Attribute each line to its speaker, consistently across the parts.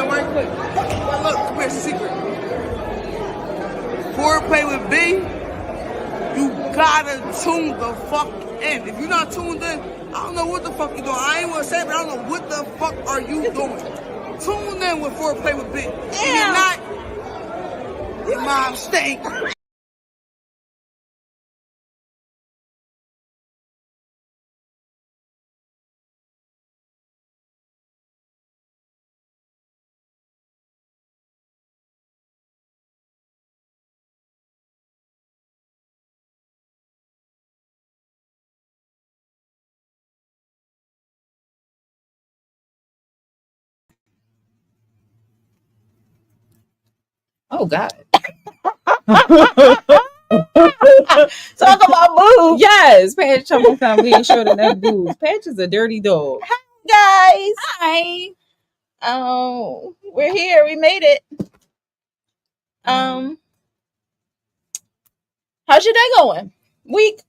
Speaker 1: right quick. But look, come here, secret. Foreplay with B, you gotta tune the fuck in. If you're not tuned in, I don't know what the fuck you doing. I ain't wanna say it, but I don't know what the fuck are you doing. Tune in with Foreplay with B. If you're not, your mom stink.
Speaker 2: Oh God.
Speaker 3: Talk about boobs.
Speaker 2: Yes, Patch talking about we ain't short enough boobs. Patch is a dirty dog.
Speaker 3: Guys.
Speaker 2: Hi.
Speaker 3: We're here. We made it. How's your day going? Week?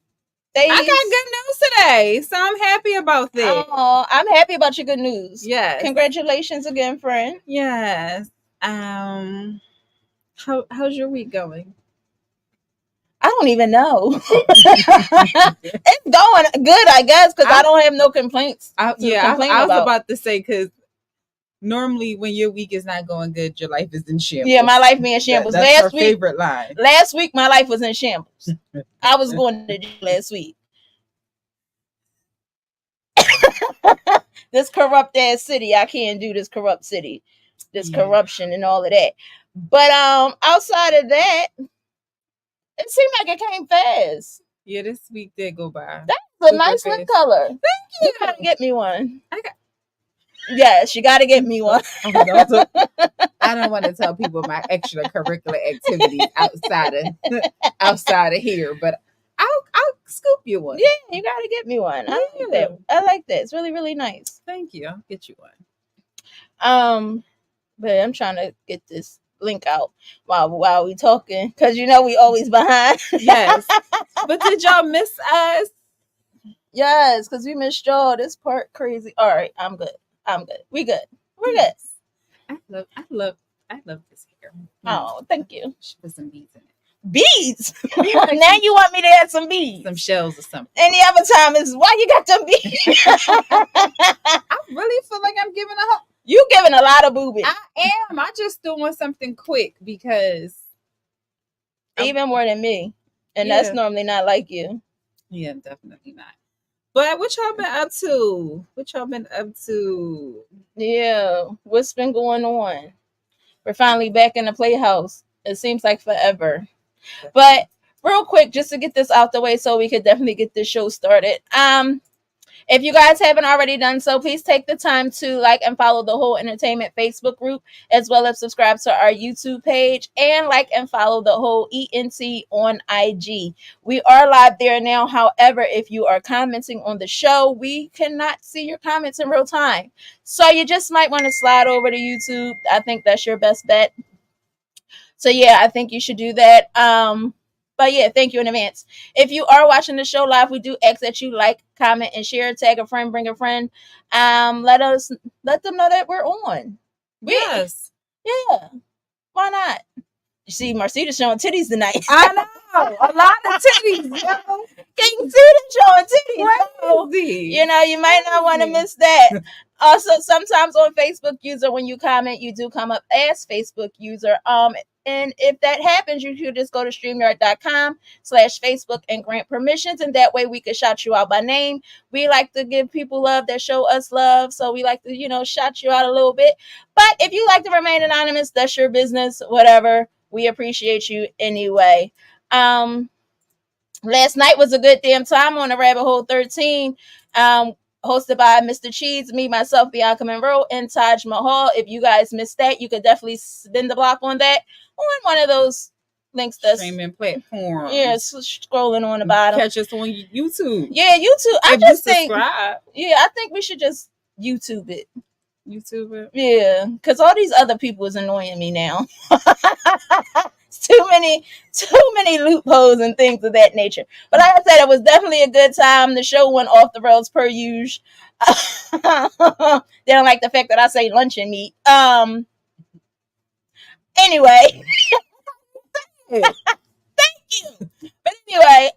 Speaker 3: Days?
Speaker 2: I got good news today, so I'm happy about that.
Speaker 3: Oh, I'm happy about your good news.
Speaker 2: Yes.
Speaker 3: Congratulations again, friend.
Speaker 2: Yes. How's your week going?
Speaker 3: I don't even know. It's going good, I guess, because I don't have no complaints.
Speaker 2: I was about to say, because normally when your week is not going good, your life is in shambles.
Speaker 3: Yeah, my life be in shambles.
Speaker 2: That's her favorite line.
Speaker 3: Last week, my life was in shambles. I was going to jail last week. This corrupt ass city, I can't do this corrupt city. This corruption and all of that. But outside of that, it seemed like it came fast.
Speaker 2: Yeah, this week did go by.
Speaker 3: That's a nice lip color. Thank you. You gotta get me one. Yes, you gotta get me one.
Speaker 2: I don't want to tell people my extracurricular activities outside of here, but I'll scoop you one.
Speaker 3: Yeah, you gotta get me one. I like that. I like that. It's really, really nice.
Speaker 2: Thank you. I'll get you one.
Speaker 3: But I'm trying to get this link out while we talking, because you know we always behind.
Speaker 2: Yes. But did y'all miss us?
Speaker 3: Yes, because we missed y'all. This part crazy. All right, I'm good. We good. We're good.
Speaker 2: I love this hair.
Speaker 3: Oh, thank you.
Speaker 2: She put some beads in it.
Speaker 3: Beads? Now you want me to add some beads?
Speaker 2: Some shells or something.
Speaker 3: Any other time is why you got them beads?
Speaker 2: I really feel like I'm giving a
Speaker 3: You giving a lot of boobies.
Speaker 2: I am. I just doing something quick because
Speaker 3: even more than me. And that's normally not like you.
Speaker 2: Yeah, definitely not. But what y'all been up to?
Speaker 3: Yeah. What's been going on? We're finally back in the playhouse. It seems like forever. But real quick, just to get this out the way so we could definitely get this show started. If you guys haven't already done so, please take the time to like and follow the Whole Entertainment Facebook group, as well as subscribe to our YouTube page, and like and follow the Whole ENT on IG. We are live there now. However, if you are commenting on the show, we cannot see your comments in real time. So you just might want to slide over to YouTube. I think that's your best bet. So yeah, I think you should do that. But yeah, thank you in advance. If you are watching the show live, we do ask that you like, comment, and share. Tag a friend, bring a friend. Let them know that we're on.
Speaker 2: Yes.
Speaker 3: Yeah. Why not? You see, Marcita's showing titties tonight.
Speaker 2: I know. A lot of titties, yo.
Speaker 3: Can you see them showing titties? So, you know, you might not want to miss that. Also, sometimes on Facebook user, when you comment, you do come up as Facebook user. And if that happens, you should just go to StreamYard.com/Facebook and grant permissions. And that way we could shout you out by name. We like to give people love that show us love. So we like to, you know, shout you out a little bit. But if you like to remain anonymous, that's your business, whatever. We appreciate you anyway. Last night was a good damn time on the Rabbit Hole 13. Hosted by Mr. Cheese, me, myself, Bianca Monroe, and Taj Mahal. If you guys missed that, you could definitely spin the block on that on one of those links that's
Speaker 2: streaming platforms.
Speaker 3: Yeah, scrolling on the bottom.
Speaker 2: Catch us on YouTube.
Speaker 3: Yeah, YouTube. I think we should just YouTube it.
Speaker 2: YouTube it.
Speaker 3: Yeah, because all these other people is annoying me now. Too many loopholes and things of that nature. But like I said, it was definitely a good time. The show went off the rails per usual. They don't like the fact that I say luncheon meat. Anyway. Thank you. But anyway,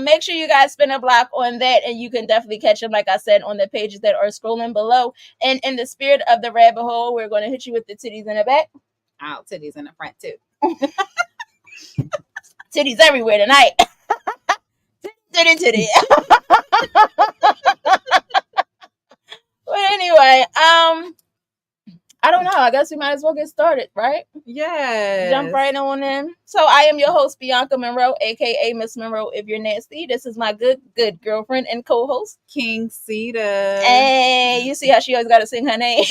Speaker 3: make sure you guys spin a block on that, and you can definitely catch them, like I said, on the pages that are scrolling below. And in the spirit of the rabbit hole, we're going to hit you with the titties in the back.
Speaker 2: Oh, titties in the front too.
Speaker 3: Titties everywhere tonight. Titty. But anyway, I don't know. I guess we might as well get started, right?
Speaker 2: Yeah.
Speaker 3: Jump right on in. So I am your host, Bianca Monroe, aka Miss Monroe if you're nasty. This is my good girlfriend and co-host,
Speaker 2: King Cedar.
Speaker 3: Hey, you see how she always got to sing her name?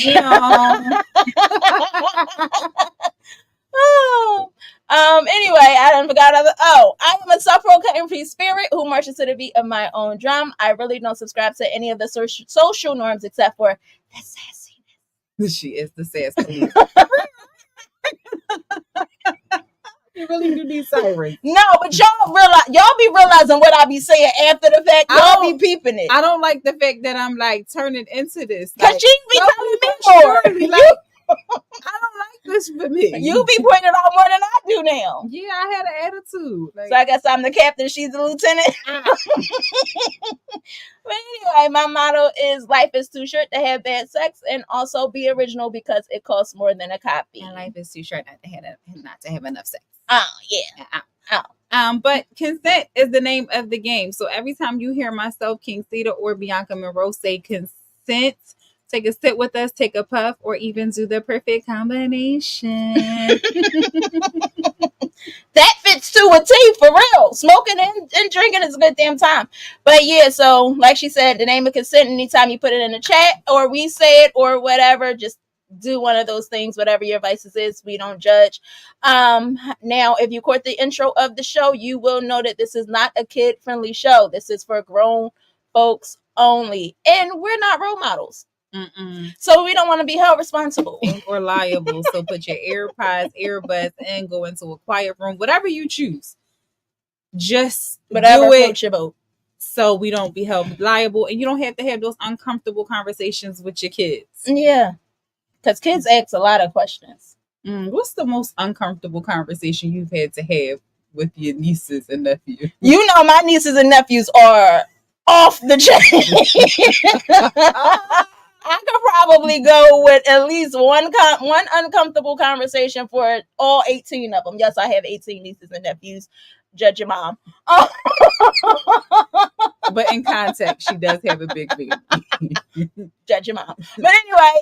Speaker 3: Anyway, I done forgot I am a self-proclaimed free spirit who marches to the beat of my own drum. I really don't subscribe to any of the social norms except for the sassiness.
Speaker 2: She is the sassy. You really do need sirens.
Speaker 3: No, but y'all be realizing what I be saying after the fact. Y'all be peeping it.
Speaker 2: I don't like the fact that I'm like turning into this.
Speaker 3: Cause
Speaker 2: like,
Speaker 3: she be telling me more.
Speaker 2: Like, I don't like this for me.
Speaker 3: You be pointing it out more than I do now.
Speaker 2: Yeah, I had an attitude. Like,
Speaker 3: so I guess I'm the captain, she's the lieutenant. But anyway, my motto is life is too short to have bad sex, and also be original because it costs more than a copy.
Speaker 2: And life is too short not to have enough sex.
Speaker 3: Oh yeah.
Speaker 2: But consent is the name of the game. So every time you hear myself, King Cedar, or Bianca Monroe say consent, take a sip with us, take a puff, or even do the perfect combination.
Speaker 3: That fits to a T, for real. Smoking and drinking is a good damn time. But yeah, so like she said, the name of consent, anytime you put it in the chat or we say it or whatever, just do one of those things, whatever your vices is. We don't judge. Now, if you caught the intro of the show, you will know that this is not a kid-friendly show. This is for grown folks only. And we're not role models. So we don't want to be held responsible
Speaker 2: or liable. So put your earbuds in, go into a quiet room, whatever you choose. Just
Speaker 3: whatever
Speaker 2: do it
Speaker 3: floats your boat.
Speaker 2: So we don't be held liable, and you don't have to have those uncomfortable conversations with your kids.
Speaker 3: Yeah, because kids ask a lot of questions.
Speaker 2: What's the most uncomfortable conversation you've had to have with your nieces and nephews?
Speaker 3: You know, my nieces and nephews are off the chain. I could probably go with at least one uncomfortable conversation for all 18 of them. Yes, I have 18 nieces and nephews. Judge your mom.
Speaker 2: But in context, she does have a big baby.
Speaker 3: Judge your mom. But anyway,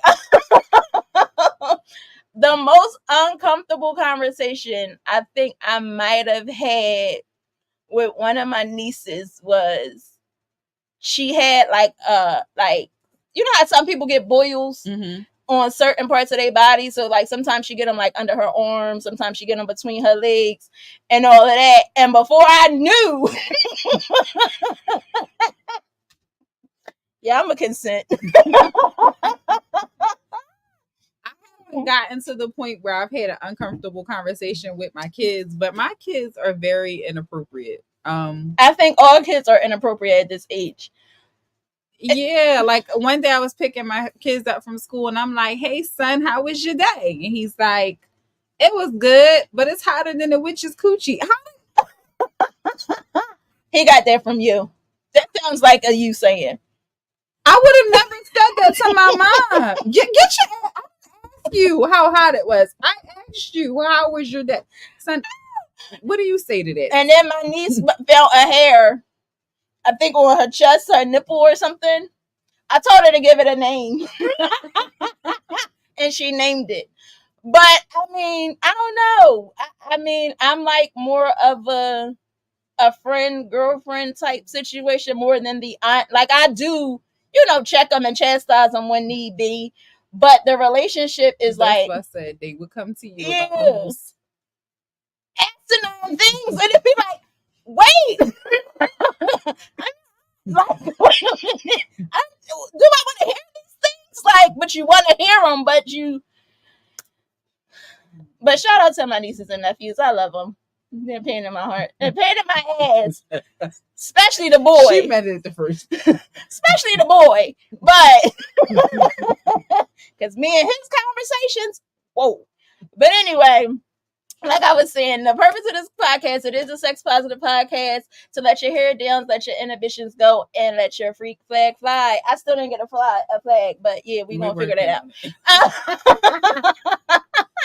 Speaker 3: the most uncomfortable conversation I think I might have had with one of my nieces was she had like you know how some people get boils on certain parts of their body? So like sometimes she get them like under her arms, sometimes she get them between her legs and all of that. And before I knew, yeah, I'm a consent.
Speaker 2: I haven't gotten to the point where I've had an uncomfortable conversation with my kids, but my kids are very inappropriate.
Speaker 3: I think all kids are inappropriate at this age.
Speaker 2: Yeah, like one day I was picking my kids up from school and I'm like, hey son, how was your day? And he's like, it was good, but it's hotter than a witch's coochie.
Speaker 3: He got that from you. That sounds like a you saying.
Speaker 2: I would have never said that to my mom. Get your I asked you how hot it was. I asked you, how was your day? Son, what do you say to that?
Speaker 3: And then my niece felt a hair, I think on her chest, her nipple or something. I told her to give it a name. And she named it. But, I mean, I don't know. I mean, I'm like more of a friend, girlfriend type situation more than the aunt. Like, I do, you know, check them and chastise them when need be. But the relationship is
Speaker 2: That's
Speaker 3: like...
Speaker 2: what I said. They would come to you
Speaker 3: yeah.
Speaker 2: about almost
Speaker 3: asking on things. And it'd be like, wait. Like, wait a minute. Do I want to hear these things? Like, but you want to hear them, But shout out to my nieces and nephews. I love them. They're a pain in my heart. They're a pain in my ass. Especially the boy.
Speaker 2: She meant it the first.
Speaker 3: Especially the boy. But, because me and his conversations, whoa. But anyway, like I was saying, the purpose of this podcast, it is a sex positive podcast to let your hair down, let your inhibitions go, and let your freak flag fly. I still didn't get a flag, but yeah, we gonna figure that out.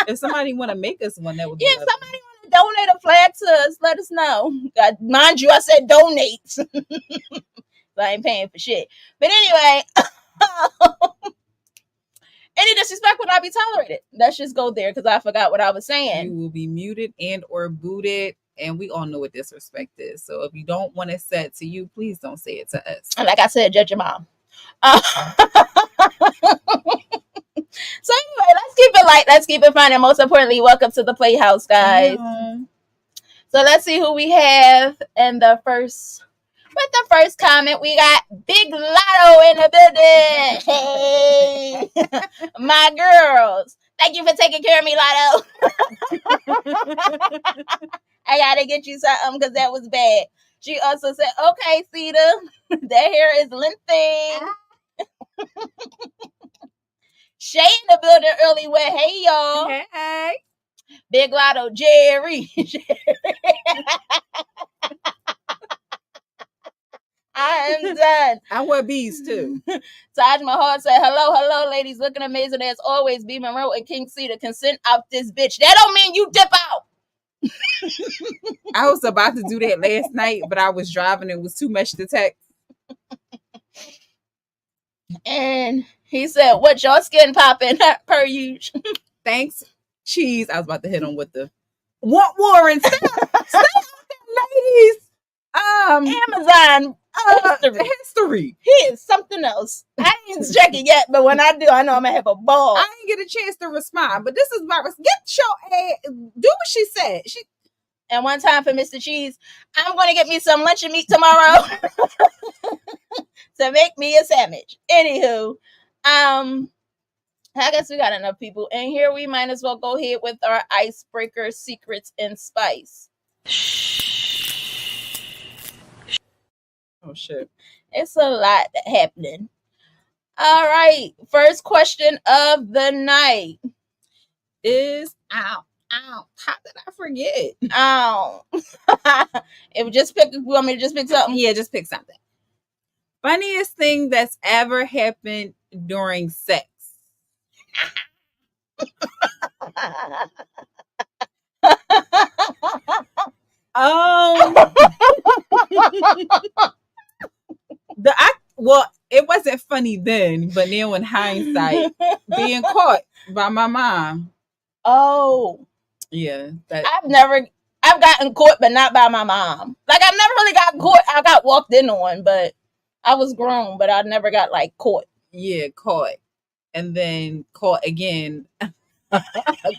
Speaker 2: If somebody want to make us one, that would be
Speaker 3: if somebody want to donate a flag to us, let us know. Mind you, I said donate. I ain't paying for shit. But anyway, any disrespect will not be tolerated. Let's just go there because I forgot what I was saying.
Speaker 2: You will be muted and or booted, and we all know what disrespect is. So if you don't want it said to you, please don't say it to us.
Speaker 3: And like I said, judge your mom. So anyway, let's keep it light. Let's keep it fun. And most importantly, welcome to the Playhouse, guys. Yeah. So let's see who we have in the first. With the first comment, we got Big Lotto in the building. Hey, my girls. Thank you for taking care of me, Lotto. I gotta get you something because that was bad. She also said, okay, Cedar, that hair is limping. Shay in the building early with, hey, y'all.
Speaker 2: Hey.
Speaker 3: Big Lotto, Jerry. I am done.
Speaker 2: I wear bees too.
Speaker 3: Taj Mahal said, hello, ladies. Looking amazing as always. B. Monroe and King Cedar. Consent out this bitch. That don't mean you dip out.
Speaker 2: I was about to do that last night, but I was driving. It was too much to text.
Speaker 3: And he said, what your skin popping per usual.
Speaker 2: Thanks, cheese. I was about to hit him with the what Warren. Stop ladies.
Speaker 3: Amazon
Speaker 2: history.
Speaker 3: He is something else. I ain't check it yet, but when I do, I know I'm gonna have a ball.
Speaker 2: I didn't get a chance to respond, but this is my get your ass. Do what she said.
Speaker 3: And one time for Mr. Cheese, I'm gonna get me some luncheon meat tomorrow to make me a sandwich. Anywho, I guess we got enough people in here. We might as well go ahead with our icebreaker secrets and spice.
Speaker 2: Oh shit.
Speaker 3: It's a lot happening. All right. First question of the night
Speaker 2: is ow. How did I forget?
Speaker 3: If just pick, you want me to just pick something?
Speaker 2: Yeah, just pick something. Funniest thing that's ever happened during sex. Well, it wasn't funny then, but now in hindsight, being caught by my mom.
Speaker 3: Oh,
Speaker 2: yeah.
Speaker 3: I've gotten caught, but not by my mom. Like I've never really got caught. I got walked in on, but I was grown, but I never got like caught.
Speaker 2: Yeah, caught, and then caught again.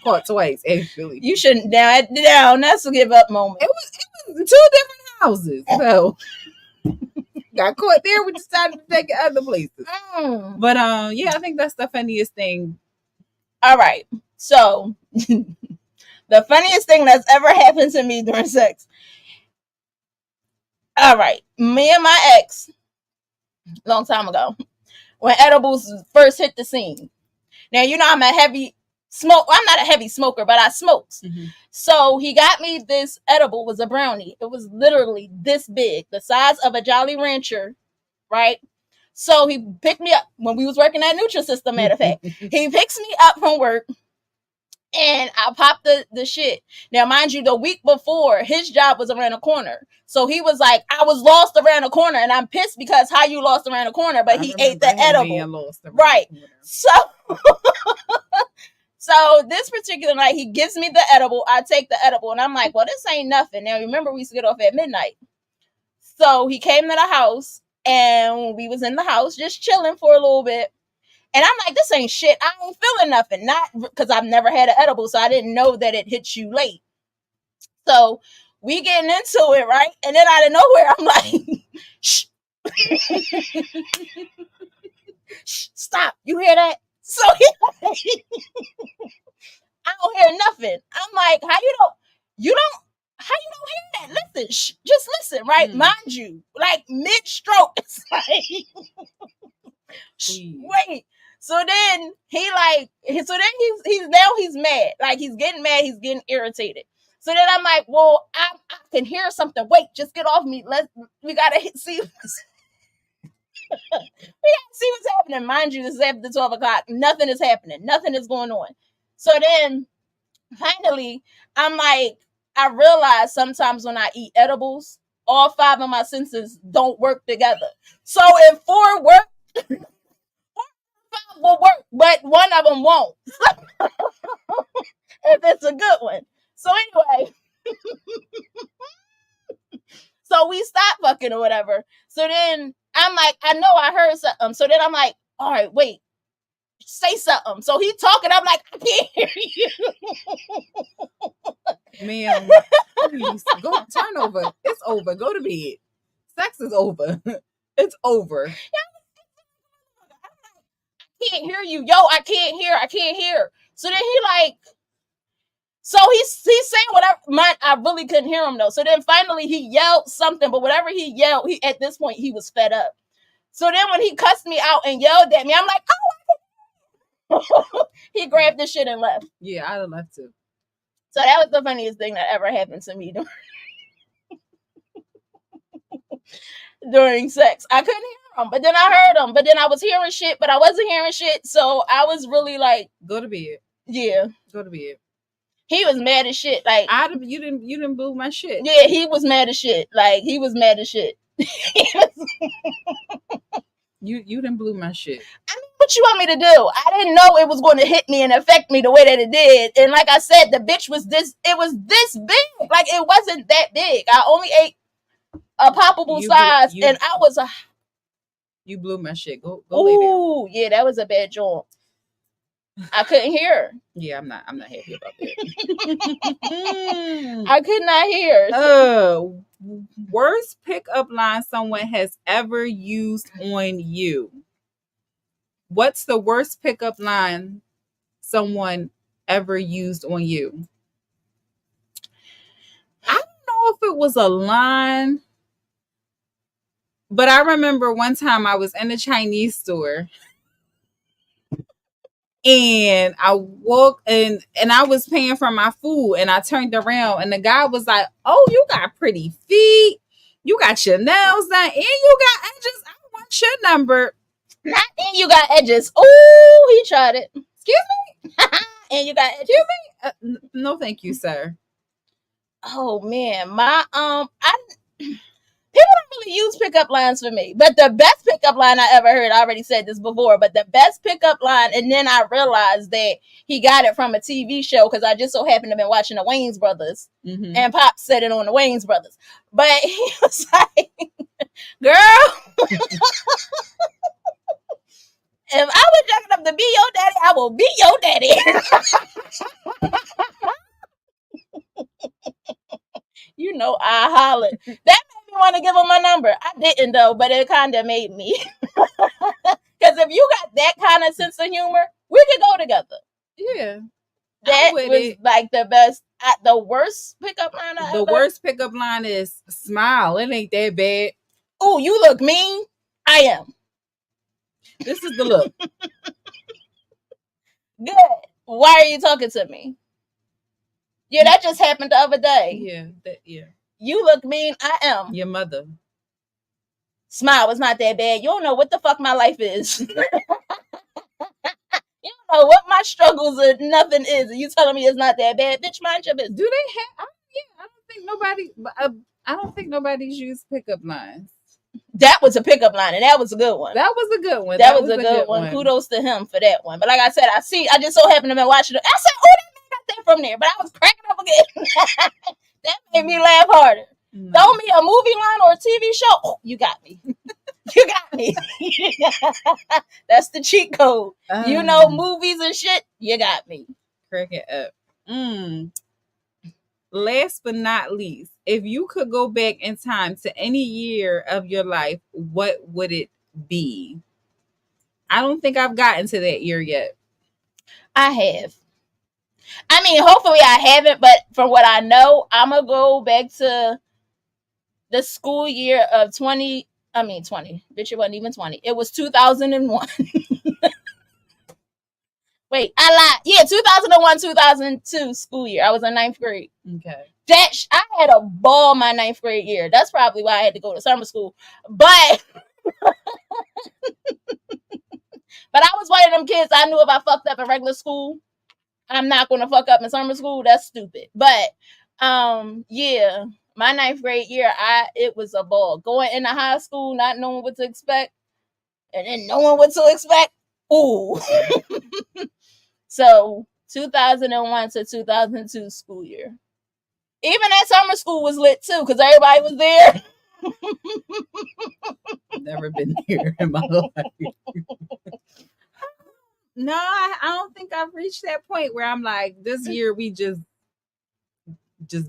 Speaker 2: Caught twice, actually.
Speaker 3: You shouldn't down. That's a give up moment.
Speaker 2: It was 2 different houses, so. Got caught there. We decided to take it other places. But yeah, I think that's the funniest thing.
Speaker 3: All right. So the funniest thing that's ever happened to me during sex. All right. Me and my ex, long time ago, when edibles first hit the scene. Now, you know, I'm a heavy smoke. I'm not a heavy smoker, but I smoked. Mm-hmm. So he got me this edible, was a brownie. It was literally this big, the size of a Jolly Rancher, right? So he picked me up when we was working at Nutrisystem, matter of fact. He picks me up from work and I popped the shit. Now, mind you, the week before, his job was around the corner. So he was like, I was lost around the corner and I'm pissed because how you lost around the corner, but he ate the edible. Right. So this particular night, he gives me the edible. I take the edible and I'm like, well, this ain't nothing. Now, remember, we used to get off at midnight. So he came to the house and we was in the house just chilling for a little bit. And I'm like, this ain't shit. I ain't feeling nothing. Not because I've never had an edible, so I didn't know that it hits you late. So we getting into it, right? And then out of nowhere, I'm like, shh. Shh, stop. You hear that? So I don't hear nothing. I'm like, how you don't hear that? Listen, just listen, right? Mind you, like mid-stroke. It's like, wait. So then he's mad. Like he's getting mad. He's getting irritated. So then I'm like, well, I can hear something. Wait, just get off me. We gotta see. We gotta see what's happening. Mind you, this is after 12 o'clock. Nothing is happening. Nothing is going on. So then finally, I'm like, I realize sometimes when I eat edibles, all 5 of my senses don't work together. So if 4 work, 5 will work, but one of them won't. If it's a good one. So anyway, so we stopped fucking or whatever. So then I'm like, I know I heard something. So then I'm like, all right, wait, say something. So he talking. I'm like, I can't hear you.
Speaker 2: Ma'am, please go turn over. It's over. Go to bed. Sex is over. It's over.
Speaker 3: I can't hear you. Yo, I can't hear. So then he like, so he's saying whatever. I really couldn't hear him though. So then finally he yelled something, but whatever he yelled, at this point he was fed up. So then when he cussed me out and yelled at me, I'm like, oh, he grabbed the shit and left.
Speaker 2: Yeah, I'd have left too.
Speaker 3: So that was the funniest thing that ever happened to me during sex. I couldn't hear him, but then I heard him. But then I was hearing shit, but I wasn't hearing shit. So I was really like,
Speaker 2: go to bed.
Speaker 3: Yeah,
Speaker 2: go to bed. He
Speaker 3: was mad as shit. Like
Speaker 2: you didn't boo my shit.
Speaker 3: Yeah, he was mad as shit. Like he was mad as shit.
Speaker 2: You didn't blew my shit.
Speaker 3: I mean, what you want me to do? I didn't know it was going to hit me and affect me the way that it did. And like I said, the bitch was this big. Like it wasn't that big. I only ate a poppable size, and I was
Speaker 2: you blew my shit. Go lay down.
Speaker 3: Ooh, yeah, that was a bad joint. I couldn't hear.
Speaker 2: Yeah, I'm not happy about that.
Speaker 3: I could not hear.
Speaker 2: Worst pickup line someone has ever used on you. What's the worst pickup line someone ever used on you? I don't know if it was a line, but I remember one time I was in a Chinese store. And I walked and I was paying for my food, and I turned around and the guy was like, "Oh, you got pretty feet. You got your nails done, and you got edges. I want your number."
Speaker 3: Not and you got edges. Oh, he tried it.
Speaker 2: Excuse me.
Speaker 3: And you got edges.
Speaker 2: Excuse me. No, thank you, sir.
Speaker 3: Oh man, people don't really use pickup lines for me. But the best pickup line I ever heard, I already said this before, but the best pickup line, and then I realized that he got it from a TV show because I just so happened to have been watching the Wayans Brothers, and Pop said it on the Wayans Brothers. But he was like, girl, if I was young enough to be your daddy, I will be your daddy. You know, I hollered. That made me want to give him my number. I didn't though, but it kind of made me. Because if you got that kind of sense of humor, we could go together.
Speaker 2: Yeah.
Speaker 3: That was like the best. The worst pickup line
Speaker 2: worst pickup line is smile. It ain't that bad.
Speaker 3: Oh, you look mean. I am.
Speaker 2: This is the look.
Speaker 3: Good. Why are you talking to me? Yeah, that just happened the other day.
Speaker 2: Yeah.
Speaker 3: You look mean. I am.
Speaker 2: Your mother.
Speaker 3: Smile was not that bad. You don't know what the fuck my life is. You don't know what my struggles or nothing is. And you telling me it's not that bad? Bitch, mind your business.
Speaker 2: Do they have? I don't think nobody's used pickup lines.
Speaker 3: That was a pickup line, and that was a good one.
Speaker 2: That was a good one.
Speaker 3: That was a good one. Kudos to him for that one. But like I said, I just so happened to be watching it. I said, oh, that man got that from there. But I was cracking up again. That made me laugh harder. No. Throw me a movie line or a TV show. Oh, you got me. You got me. That's the cheat code. You know, movies and shit. You got me.
Speaker 2: Crack it up. Last but not least, if you could go back in time to any year of your life, what would it be? I don't think I've gotten to that year yet.
Speaker 3: I have. I mean, hopefully I haven't, but from what I know, I'm going to go back to the school year of 20. Bitch, it wasn't even 20. It was 2001. Wait, I lied. Yeah, 2001, 2002 school year. I was in 9th grade.
Speaker 2: Okay.
Speaker 3: I had a ball my 9th grade year. That's probably why I had to go to summer school. But I was one of them kids. I knew if I fucked up in regular school, I'm not gonna fuck up in summer school. That's stupid. But yeah, my 9th grade year, it was a ball. Going into high school, not knowing what to expect, and then knowing what to expect. Ooh. So 2001 to 2002 school year. Even that summer school was lit too, because everybody was there.
Speaker 2: Never been here in my life. No, I don't think I've reached that point where I'm like, this year we just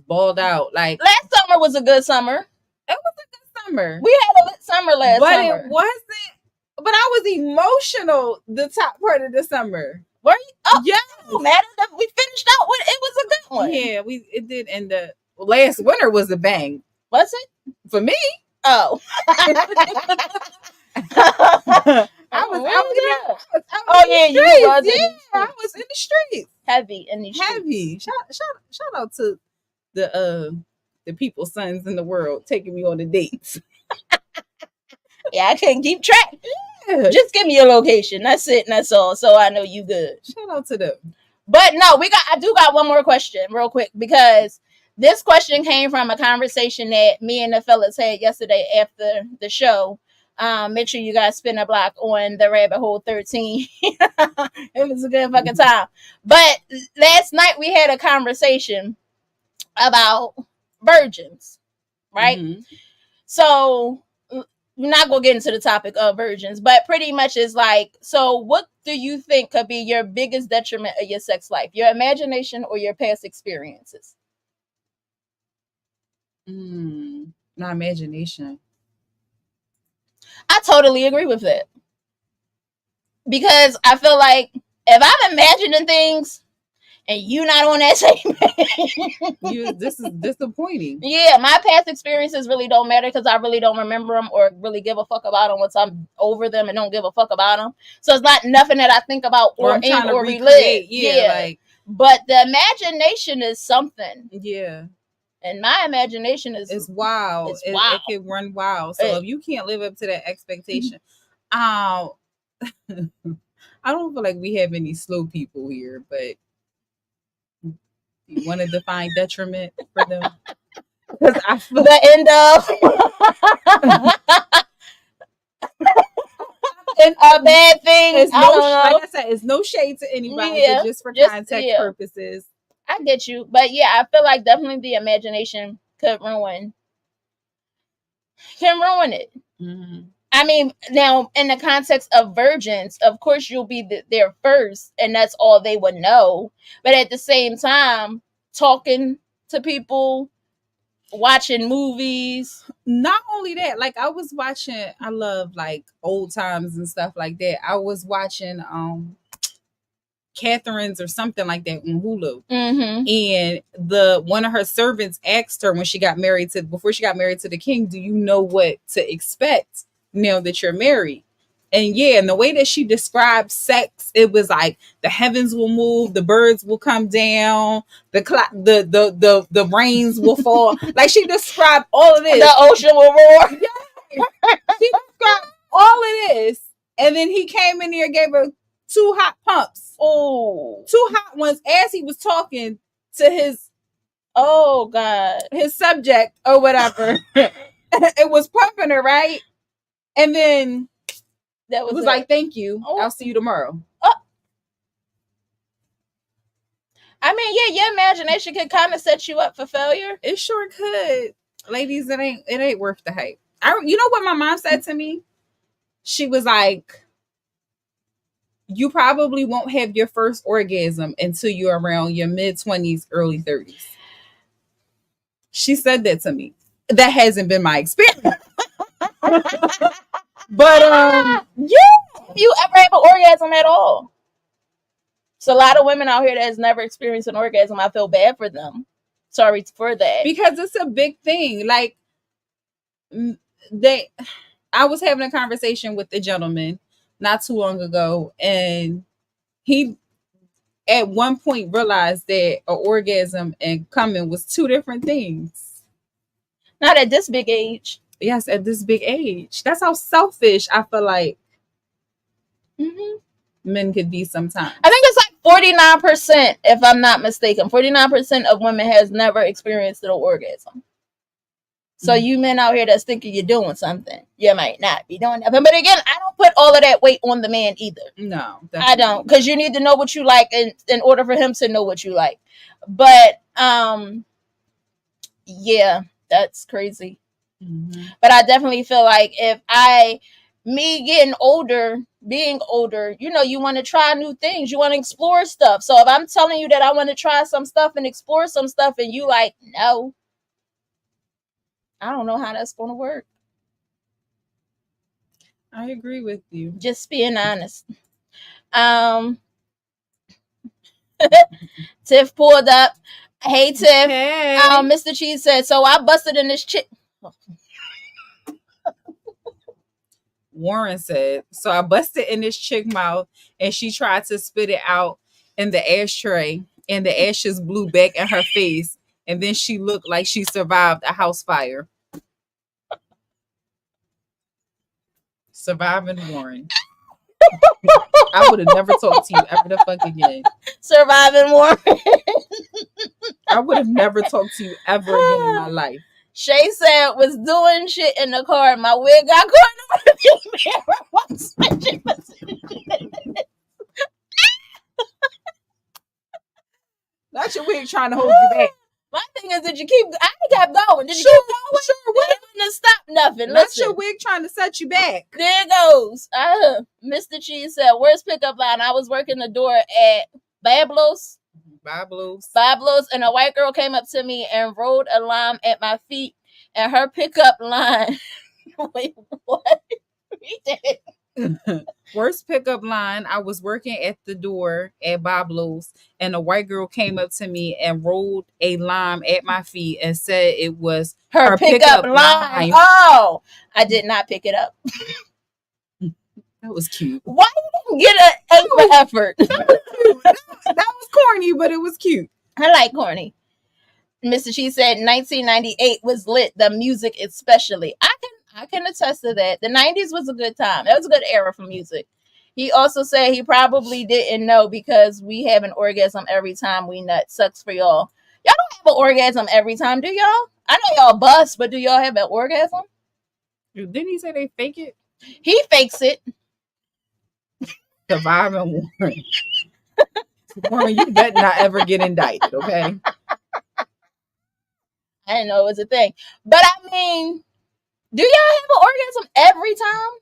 Speaker 2: balled out. Like
Speaker 3: last summer was a good summer.
Speaker 2: It was a good summer.
Speaker 3: We had a lit summer last
Speaker 2: but
Speaker 3: summer.
Speaker 2: It wasn't. But I was emotional the top part of the summer.
Speaker 3: Were you? Oh,
Speaker 2: yeah.
Speaker 3: No matter that we finished out with it was a good one.
Speaker 2: Yeah, it did end up. Last winter was a bang.
Speaker 3: Was it?
Speaker 2: For me.
Speaker 3: Oh.
Speaker 2: I was
Speaker 3: you was.
Speaker 2: Yeah, I was in the streets.
Speaker 3: Heavy in the streets.
Speaker 2: Heavy. Shout out to the people's sons in the world taking me on the dates.
Speaker 3: Yeah, I couldn't keep track. Yeah. Just give me your location. That's it, and that's all. So I know you good.
Speaker 2: Shout out to them.
Speaker 3: But no, I do got one more question real quick, because this question came from a conversation that me and the fellas had yesterday after the show. Make sure you guys spin a block on the Rabbit Hole 13. It was a good fucking time. But last night we had a conversation about virgins, right? Mm-hmm. So we're not going to get into the topic of virgins, but pretty much is like, so what do you think could be your biggest detriment of your sex life? Your imagination or your past experiences?
Speaker 2: My imagination.
Speaker 3: I totally agree with that. Because I feel like if I'm imagining things and you not on that same
Speaker 2: page, this is disappointing.
Speaker 3: Yeah, my past experiences really don't matter because I really don't remember them or really give a fuck about them once I'm over them and don't give a fuck about them. So it's not nothing that I think about or relive.
Speaker 2: Yeah. Like,
Speaker 3: but the imagination is something.
Speaker 2: Yeah.
Speaker 3: And my imagination is
Speaker 2: wild. It can run wild. So if you can't live up to that expectation, I don't feel like we have any slow people here, but you want to define detriment for them? Because I feel
Speaker 3: the end of a bad thing.
Speaker 2: Like I said, it's no shade to anybody, but just for context purposes.
Speaker 3: I get you. But yeah, I feel like definitely the imagination can ruin it. Mm-hmm. I mean, now in the context of virgins, of course you'll be there first and that's all they would know. But at the same time, talking to people, watching movies.
Speaker 2: Not only that, like I was watching, I love like old times and stuff like that. I was watching Catherine's or something like that on Hulu. Mm-hmm. And one of her servants asked her before she got married to the king, do you know what to expect now that you're married? And and the way that she described sex, it was like the heavens will move, the birds will come down, the rains will fall. Like she described all of this.
Speaker 3: The ocean will roar.
Speaker 2: She described all of this. And then he came in there and gave her 2 hot pumps.
Speaker 3: Oh,
Speaker 2: 2 hot ones as he was talking to his subject or whatever. It was pumping her, right? And then
Speaker 3: that was
Speaker 2: like, thank you. I'll see you tomorrow.
Speaker 3: I mean, yeah, your imagination could kind of set you up for failure.
Speaker 2: It sure could. Ladies, it ain't worth the hype. You know what my mom said to me? She was like, you probably won't have your first orgasm until you're around your mid-20s, early 30s. She said that to me. That hasn't been my experience. But
Speaker 3: you ever have an orgasm at all? So a lot of women out here that has never experienced an orgasm. I feel bad for them. Sorry for that.
Speaker 2: Because it's a big thing. Like I was having a conversation with a gentleman not too long ago, and he at one point realized that an orgasm and coming was two different things.
Speaker 3: Not at this big age.
Speaker 2: Yes, at this big age. That's how selfish I feel like men could be sometimes.
Speaker 3: I think it's like 49%, if I'm not mistaken. 49% of women has never experienced an orgasm. So you men out here that's thinking you're doing something, you might not be doing nothing. But again, I don't put all of that weight on the man either.
Speaker 2: No,
Speaker 3: I don't, because you need to know what you like in order for him to know what you like. But yeah, that's crazy. But I definitely feel like me getting older, being older, you know, you want to try new things, you want to explore stuff. So if I'm telling you that I want to try some stuff and explore some stuff, and you like, no, I don't know how that's going to work.
Speaker 2: I agree with you.
Speaker 3: Just being honest. Tiff pulled up. Hey, Tiff.
Speaker 2: Hey.
Speaker 3: Mr. Cheese said, so I busted in this chick.
Speaker 2: Warren said, so I busted in this chick mouth and she tried to spit it out in the ashtray and the ashes blew back in her face. And then she looked like she survived a house fire. Surviving Warren. I would have never talked to you ever the fuck again.
Speaker 3: Surviving Warren.
Speaker 2: I would have never talked to you ever again in my life.
Speaker 3: Shay said, was doing shit in the car. My wig got caught in the mirror.
Speaker 2: Not your wig trying to hold you back.
Speaker 3: My thing is, did you keep? I kept going. Did you keep going? Sure. What didn't stop nothing?
Speaker 2: Not your wig trying to set you back.
Speaker 3: There it goes. Mr. Cheese said, "Where's pickup line?" I was working the door at Bablos, and a white girl came up to me and rolled a lime at my feet. And her pickup line. Wait, what? Read it.
Speaker 2: Worst pickup line. I was working at the door at Bablos, and a white girl came up to me and rolled a lime at my feet and said it was
Speaker 3: her pickup line. Oh, I did not pick it up.
Speaker 2: That was cute.
Speaker 3: Why you didn't get an extra effort?
Speaker 2: That was cute. That was corny, but it was cute.
Speaker 3: I like corny. Mr. She said 1998 was lit. The music especially. I can attest to that. The 90s was a good time. That was a good era for music. He also said he probably didn't know because we have an orgasm every time we nut. Sucks for y'all. Y'all don't have an orgasm every time, do y'all? I know y'all bust, but do y'all have an orgasm?
Speaker 2: Didn't he say they fake it?
Speaker 3: He fakes it.
Speaker 2: Surviving Warren. Warren, you better not ever get indicted, okay?
Speaker 3: I didn't know it was a thing. But I mean, do y'all have an orgasm every time?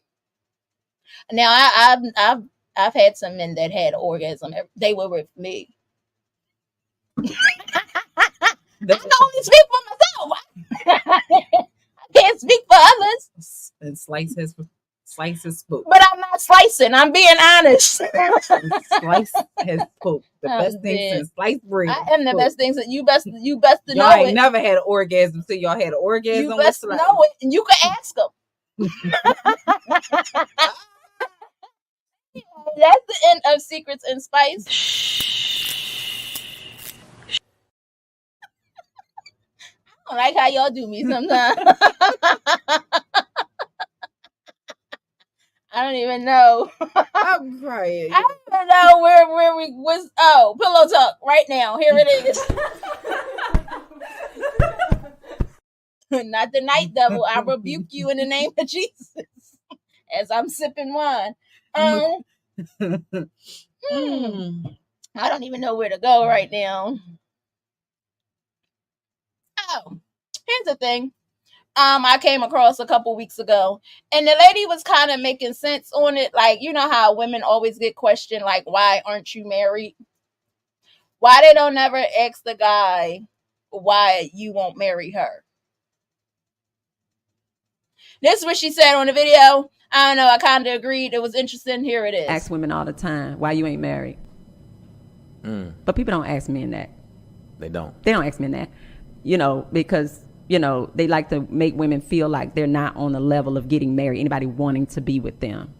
Speaker 3: Now I've had some men that had an orgasm. They were with me. I can only speak for myself. I can't speak for others.
Speaker 2: And Slice his spoke.
Speaker 3: But I'm not slicing. I'm being honest.
Speaker 2: Slice has spoke. The best thing since sliced bread.
Speaker 3: I am the best things that you best to
Speaker 2: y'all
Speaker 3: know
Speaker 2: ain't
Speaker 3: it.
Speaker 2: never had an orgasm till y'all had an orgasm.
Speaker 3: You best to know it, and you can ask them. That's the end of Secrets and Spice. I don't like how y'all do me sometimes. I don't even know.
Speaker 2: I'm crying.
Speaker 3: I don't even know where we was. Oh, Pillow Talk right now. Here it is. Not the night devil. I rebuke you in the name of Jesus. As I'm sipping wine. I don't even know where to go right now. Oh, here's the thing. I came across a couple weeks ago, and the lady was kind of making sense on it. Like, you know how women always get questioned, like, why aren't you married? Why they don't never ask the guy why you won't marry her. This is what she said on the video. I don't know. I kind of agreed. It was interesting. Here it is.
Speaker 4: Ask women all the time, why you ain't married? But people don't ask men that.
Speaker 5: They don't.
Speaker 4: They don't ask men that. You know, because, you know, they like to make women feel like they're not on the level of getting married, anybody wanting to be with them.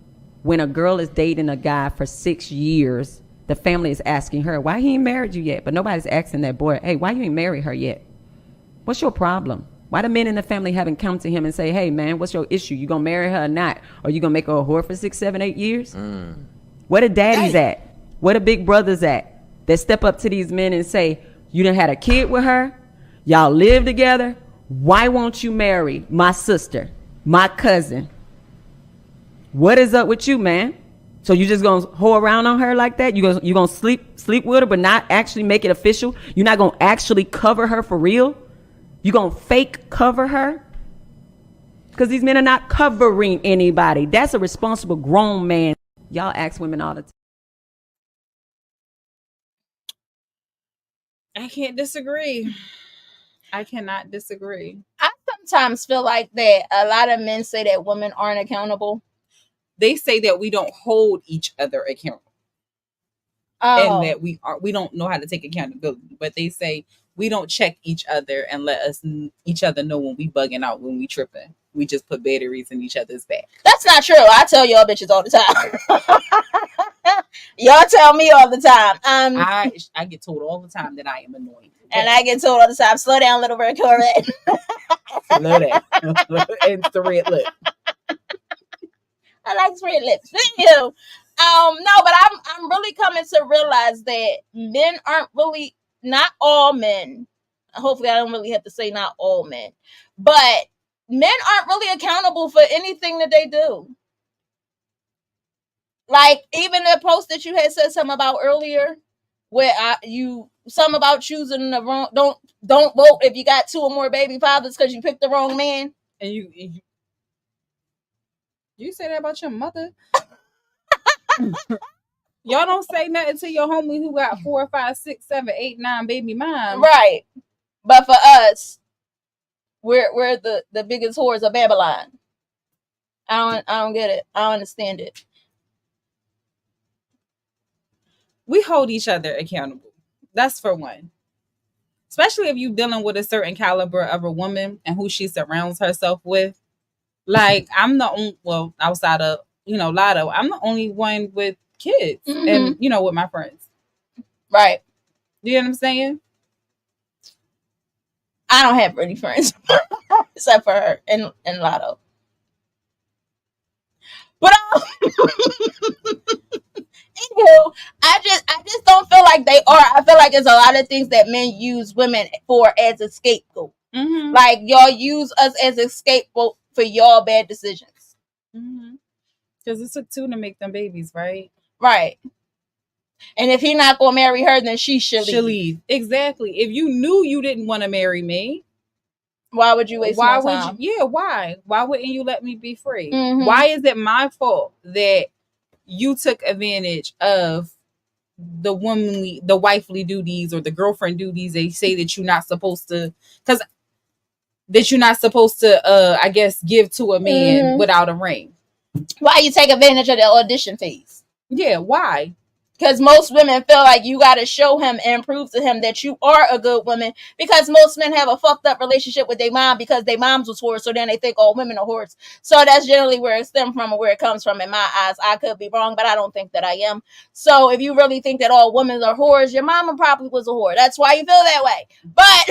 Speaker 4: When a girl is dating a guy for 6 years the family is asking her, why he ain't married you yet? But nobody's asking that boy, hey, why you ain't married her yet? What's your problem? Why the men in the family haven't come to him and say, hey, man, what's your issue? You gonna marry her or not? Or you gonna make her a whore for 6, 7, 8 years? Where the daddies at? Where the big brothers at? That step up to these men and say, you done had a kid with her? Y'all live together? Why won't you marry my sister, my cousin? What is up with you, man? So you just gonna whore around on her like that? You gonna sleep with her but not actually make it official? You're not gonna actually cover her for real? You gonna fake cover her? Because these men are not covering anybody. That's a responsible grown man. Y'all ask women all the time.
Speaker 2: I can't disagree. I cannot disagree.
Speaker 3: I sometimes feel like that a lot of men say that women aren't accountable.
Speaker 2: They say that we don't hold each other accountable. And that we don't know how to take accountability. But they say we don't check each other and let each other know when we bugging out, when we tripping. We just put batteries in each other's back.
Speaker 3: That's not true. I tell y'all bitches all the time. Y'all tell me all the time.
Speaker 2: I get told all the time that I am annoying.
Speaker 3: And I get told all the time, slow down, little red Corvette.
Speaker 2: Slow down. And the red lip.
Speaker 3: I like red lips. Thank you. No, but I'm really coming to realize that men aren't really, not all men. Hopefully I don't really have to say not all men, but men aren't really accountable for anything that they do. Like even the post that you had said something about earlier, where something about choosing the wrong, don't vote if you got 2 or more baby fathers because you picked the wrong man.
Speaker 2: And you say that about your mother? Y'all don't say nothing to your homie who got 4, 5, 6, 7, 8, 9 baby moms.
Speaker 3: Right. But for us, we're the biggest whores of Babylon. I don't get it. I don't understand it.
Speaker 2: We hold each other accountable. That's for one. Especially if you're dealing with a certain caliber of a woman and who she surrounds herself with. Like, I'm the only, well, outside of, Lotto, I'm the only one with kids and, with my friends.
Speaker 3: Right.
Speaker 2: You know what I'm saying?
Speaker 3: I don't have any friends except for her and Lotto. But I just don't feel like they are. I feel like there's a lot of things that men use women for as a scapegoat. Mm-hmm. Like y'all use us as a scapegoat for y'all bad decisions.
Speaker 2: Because it took 2 to make them babies, right?
Speaker 3: Right. And if he's not gonna marry her, then she should leave.
Speaker 2: Exactly. If you knew you didn't want to marry me,
Speaker 3: why would you waste my time?
Speaker 2: Why? Why wouldn't you let me be free? Mm-hmm. Why is it my fault that you took advantage of the wifely duties or the girlfriend duties they say that you're not supposed to, I guess, give to a man without a ring?
Speaker 3: Why you take advantage of the audition fees?
Speaker 2: Yeah, why?
Speaker 3: Because most women feel like you got to show him and prove to him that you are a good woman. Because most men have a fucked up relationship with their mom because their moms was whores. So then they think all women are whores. So that's generally where it stems from or where it comes from in my eyes. I could be wrong, but I don't think that I am. So if you really think that all women are whores, your mama probably was a whore. That's why you feel that way. But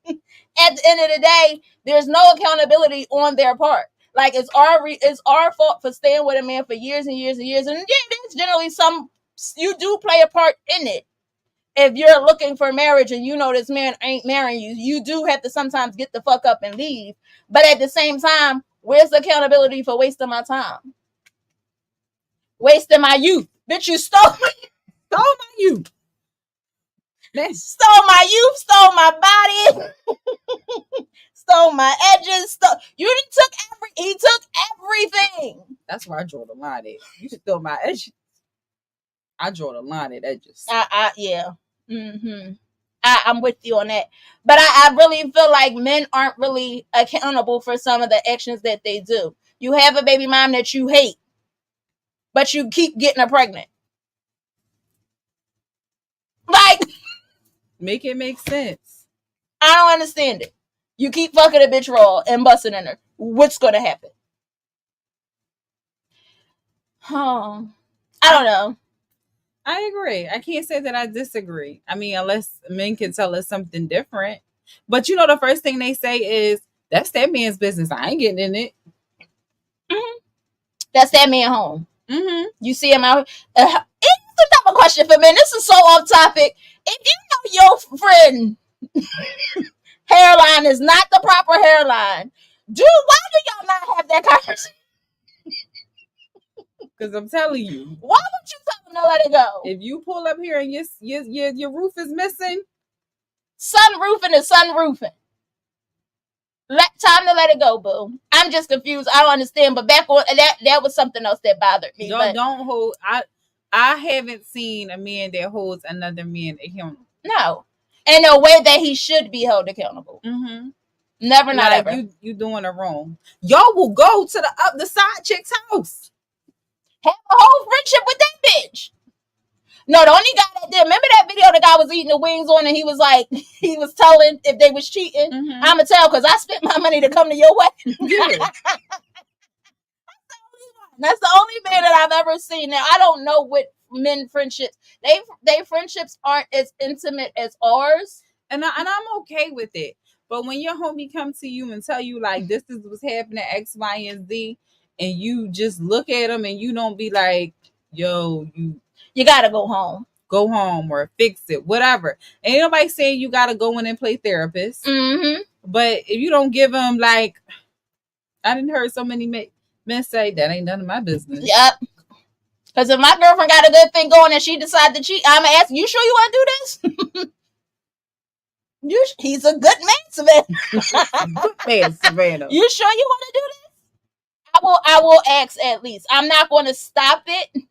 Speaker 3: at the end of the day, there's no accountability on their part. Like it's our fault for staying with a man for years and years and years. And yeah, there's generally you do play a part in it. If you're looking for marriage and you know this man ain't marrying you, you do have to sometimes get the fuck up and leave. But at the same time, where's the accountability for wasting my time? Wasting my youth. Bitch, you stole my youth. Stole my youth, stole my body. Stole my edges. He took everything.
Speaker 2: That's where I draw the line at. You stole my edges. I draw the line at edges.
Speaker 3: Yeah. Mm-hmm. I'm with you on that. But I really feel like men aren't really accountable for some of the actions that they do. You have a baby mom that you hate, but you keep getting her pregnant. Like,
Speaker 2: make it make sense.
Speaker 3: I don't understand it. You keep fucking a bitch raw and busting in her. What's gonna happen? I don't know.
Speaker 2: I agree. I can't say that I disagree. I mean, unless men can tell us something different. But you know, the first thing they say is, that's that man's business. I ain't getting in it.
Speaker 3: Mm-hmm. That's that man home.
Speaker 2: Mm-hmm.
Speaker 3: You see him out. It's another question for men. This is so off topic. If you know your friend hairline is not the proper hairline, why do y'all not have that conversation?
Speaker 2: Because I'm telling you,
Speaker 3: why would you tell them to let it go?
Speaker 2: If you pull up here and your roof is missing,
Speaker 3: sunroofing is sunroofing. Time to let it go, boo. I'm just confused. I don't understand. But back on that was something else that bothered me.
Speaker 2: Don't hold. I haven't seen a man that holds another man accountable.
Speaker 3: No, in a way that he should be held accountable.
Speaker 2: Mm-hmm.
Speaker 3: Never, not
Speaker 2: like
Speaker 3: ever.
Speaker 2: You doing it wrong. Y'all will go to the side chick's house,
Speaker 3: have a whole friendship with that bitch. No, the only guy that did. Remember that video? The guy was eating the wings on, and he was like, he was telling if they was cheating. Mm-hmm. I'ma tell because I spent my money to come to your wedding. Yeah. That's the only man that I've ever seen. Now I don't know what men friendships. They friendships aren't as intimate as ours,
Speaker 2: and I'm okay with it. But when your homie comes to you and tell you like this is what's happening X, Y, and Z, and you just look at them and you don't be like, yo,
Speaker 3: you gotta go home.
Speaker 2: Go home or fix it, whatever. Ain't nobody saying you gotta go in and play therapist.
Speaker 3: Mm-hmm.
Speaker 2: But if you don't give them like, I didn't heard so many men say that ain't none of my business.
Speaker 3: Yep. Because if my girlfriend got a good thing going and she decided to cheat, I'ma ask, you sure you want to do this? He's a good man, Savannah.
Speaker 2: Good man, Savannah.
Speaker 3: You sure you want to do this? I will ask at least. I'm not going to stop it.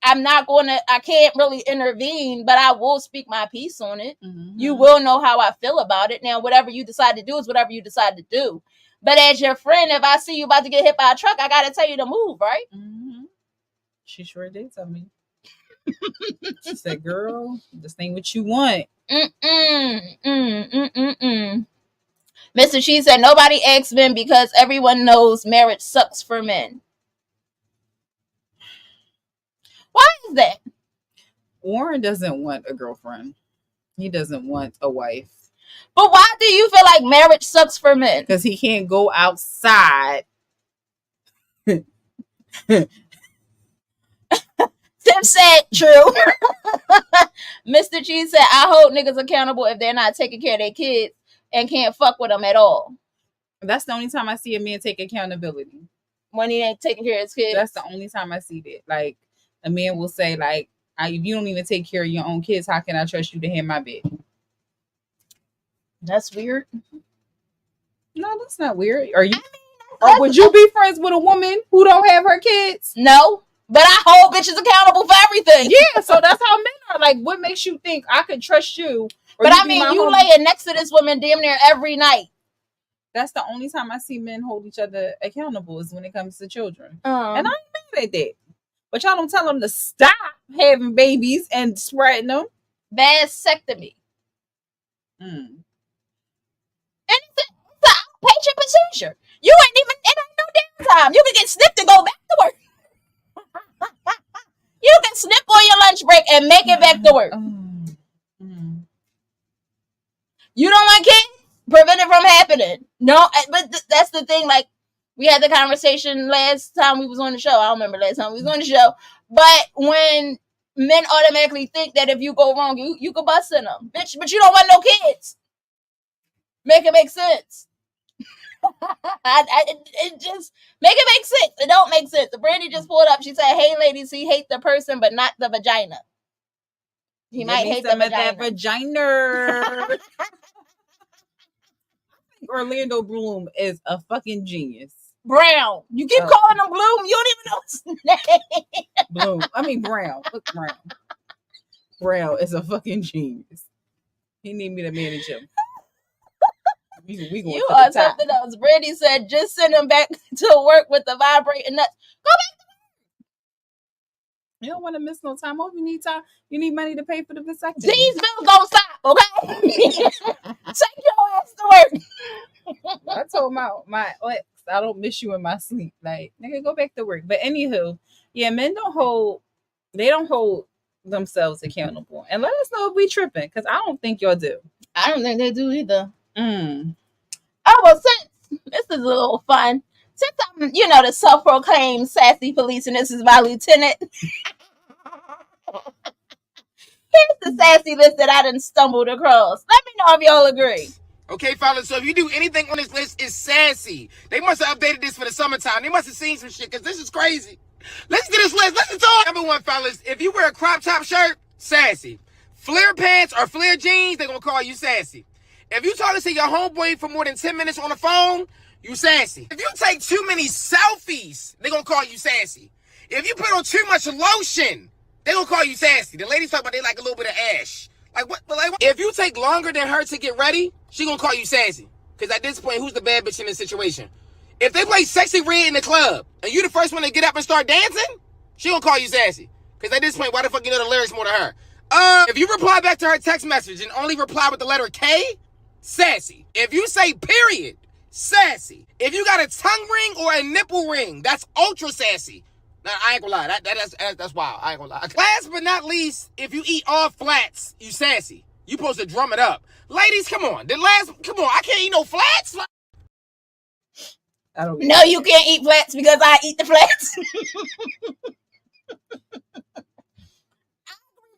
Speaker 3: I can't really intervene, but I will speak my piece on it. Mm-hmm. You will know how I feel about it. Now, whatever you decide to do is whatever you decide to do. But as your friend, if I see you about to get hit by a truck, I got to tell you to move, right?
Speaker 2: Mm-hmm. She sure did tell me. She said, girl, this ain't what you want.
Speaker 3: Mr. She said, nobody asks men because everyone knows marriage sucks for men. Why is that?
Speaker 2: Warren doesn't want a girlfriend. He doesn't want a wife.
Speaker 3: But why do you feel like marriage sucks for men?
Speaker 2: Because he can't go outside.
Speaker 3: Tim said true. Mr. Cheese said, I hold niggas accountable if they're not taking care of their kids and can't fuck with them at all.
Speaker 2: That's the only time I see a man take accountability.
Speaker 3: When he ain't taking care of his kids?
Speaker 2: That's the only time I see that. Like, a man will say, like, if you don't even take care of your own kids, how can I trust you to handle my bed?
Speaker 3: That's weird.
Speaker 2: No, that's not weird. Are you? Or would you be friends with a woman who don't have her kids?
Speaker 3: No, but I hold bitches accountable for everything.
Speaker 2: Yeah, so that's how men are. Like, what makes you think I could trust you?
Speaker 3: But I mean, you laying next to this woman damn near every night.
Speaker 2: That's the only time I see men hold each other accountable is when it comes to children. And I ain't mad at that. But y'all don't tell them to stop having babies and spreading them.
Speaker 3: Vasectomy.
Speaker 2: And
Speaker 3: it's an outpatient procedure. You ain't even, it ain't no downtime. You can get snipped and go back to work. You can snip on your lunch break and make it back to work. You don't want kids? Prevent it from happening. No, but that's the thing. Like, we had the conversation last time we was on the show. I don't remember last time we was on the show. But when men automatically think that if you go wrong, you can bust in them. Bitch, but you don't want no kids. Make it make sense. It just make it make sense. It don't make sense. The Brandy just pulled up. She said, hey, ladies, he hate the person, but not the vagina. He might hate the
Speaker 2: vagina. Orlando Bloom is a fucking genius.
Speaker 3: Brown. You keep calling him Bloom. You don't even know his name.
Speaker 2: Bloom. I mean Brown. Look, Brown. Brown is a fucking genius. He need me to manage him. We going
Speaker 3: you are something else. Brandy said, just send him back to work with the vibrating nuts. Go back to work.
Speaker 2: You don't want to miss no time off. You need time. You need money to pay for the vasectomy.
Speaker 3: These bills don't stop, okay? Take your ass to work.
Speaker 2: I told my ex, I don't miss you in my sleep. Like, nigga, go back to work. But anywho, yeah, men don't hold themselves accountable. And let us know if we tripping, because I don't think y'all do.
Speaker 3: I don't think they do either.
Speaker 2: Mm.
Speaker 3: Oh, well, since this is a little fun, since I'm, the self-proclaimed sassy police, and this is my lieutenant, here's the sassy list that I done stumbled across. Let me know if y'all agree.
Speaker 5: Okay, fellas, so if you do anything on this list, it's sassy. They must have updated this for the summertime. They must have seen some shit, because this is crazy. Listen to this list. Listen to it. Number one, fellas, if you wear a crop top shirt, sassy. Flare pants or flare jeans, they're going to call you sassy. If you talking to your homeboy for more than 10 minutes on the phone, you sassy. If you take too many selfies, they're going to call you sassy. If you put on too much lotion, they're going to call you sassy. The ladies talk about they like a little bit of ash. Like what? If you take longer than her to get ready, she gonna call you sassy. Because at this point, who's the bad bitch in this situation? If they play Sexy Red in the club, and you the first one to get up and start dancing, she gonna call you sassy. Because at this point, why the fuck you know the lyrics more than her? If you reply back to her text message and only reply with the letter K, sassy. If you say period, sassy. If you got a tongue ring or a nipple ring, that's ultra sassy. Now, I ain't gonna lie, that's wild. I ain't gonna lie. Last but not least, if you eat all flats, you sassy. You supposed to drum it up. Ladies, come on. Come on, I can't eat no flats.
Speaker 2: I don't
Speaker 3: No, you can't eat flats because I eat the flats.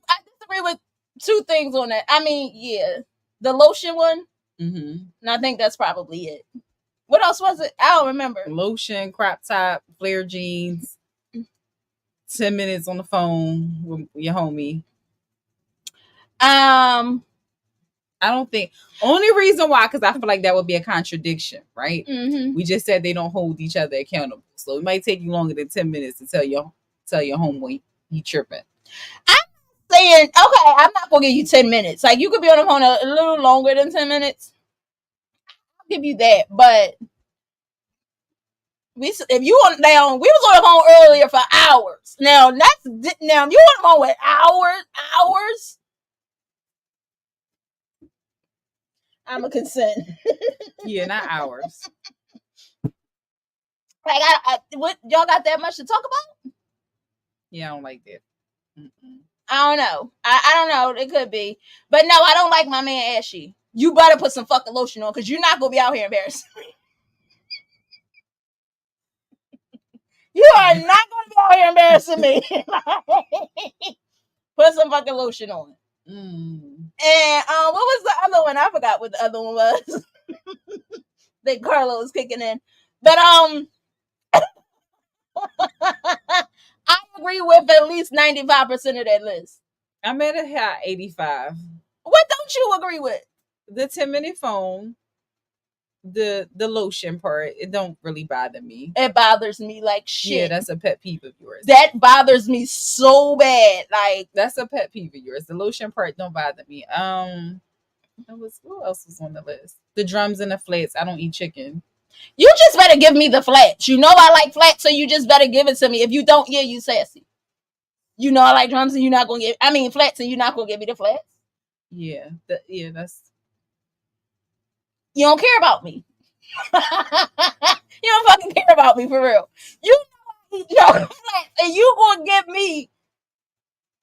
Speaker 3: I disagree with two things on that. I mean, yeah, the lotion one, and I think that's probably it. What else was it? I don't remember.
Speaker 2: Lotion, crop top, flare jeans. 10 minutes on the phone with your homie. I don't think only reason why, because I feel like that would be a contradiction, right? We just said they don't hold each other accountable, so it might take you longer than 10 minutes to tell your homeboy he tripping.
Speaker 3: I'm saying, okay, I'm not gonna give you 10 minutes. Like, you could be on the phone a little longer than 10 minutes. I'll give you that, but we was on the phone earlier for hours. Now if you on the phone with hours, I'm a consent.
Speaker 2: Yeah, not hours.
Speaker 3: Like, what, y'all got that much to talk about?
Speaker 2: Yeah, I don't like that.
Speaker 3: I don't know. I don't know. It could be, but no, I don't like my man ashy. You better put some fucking lotion on, because you're not gonna be out here embarrassing me. You are not gonna be out here embarrassing me. Put some fucking lotion on. And what was the other one? I forgot what the other one was. That Carlo was kicking in. But I agree with at least 95% of that list.
Speaker 2: I'm at a high 85.
Speaker 3: What don't you agree with?
Speaker 2: The 10-minute phone, the lotion part, it don't really bother me.
Speaker 3: It bothers me like shit.
Speaker 2: Yeah, that's a pet peeve of yours.
Speaker 3: That bothers me so bad. Like,
Speaker 2: that's a pet peeve of yours. The lotion part don't bother me. Who else was on the list? The drums and the flats. I don't eat chicken.
Speaker 3: You just better give me the flats. You know I like flats, so you just better give it to me. If you don't, yeah, you sassy. You know I like drums, and you're not gonna flats, and you're not gonna give me the flats.
Speaker 2: Yeah, that's.
Speaker 3: You don't care about me. You don't fucking care about me for real. You know I eat your flats, and you gonna give me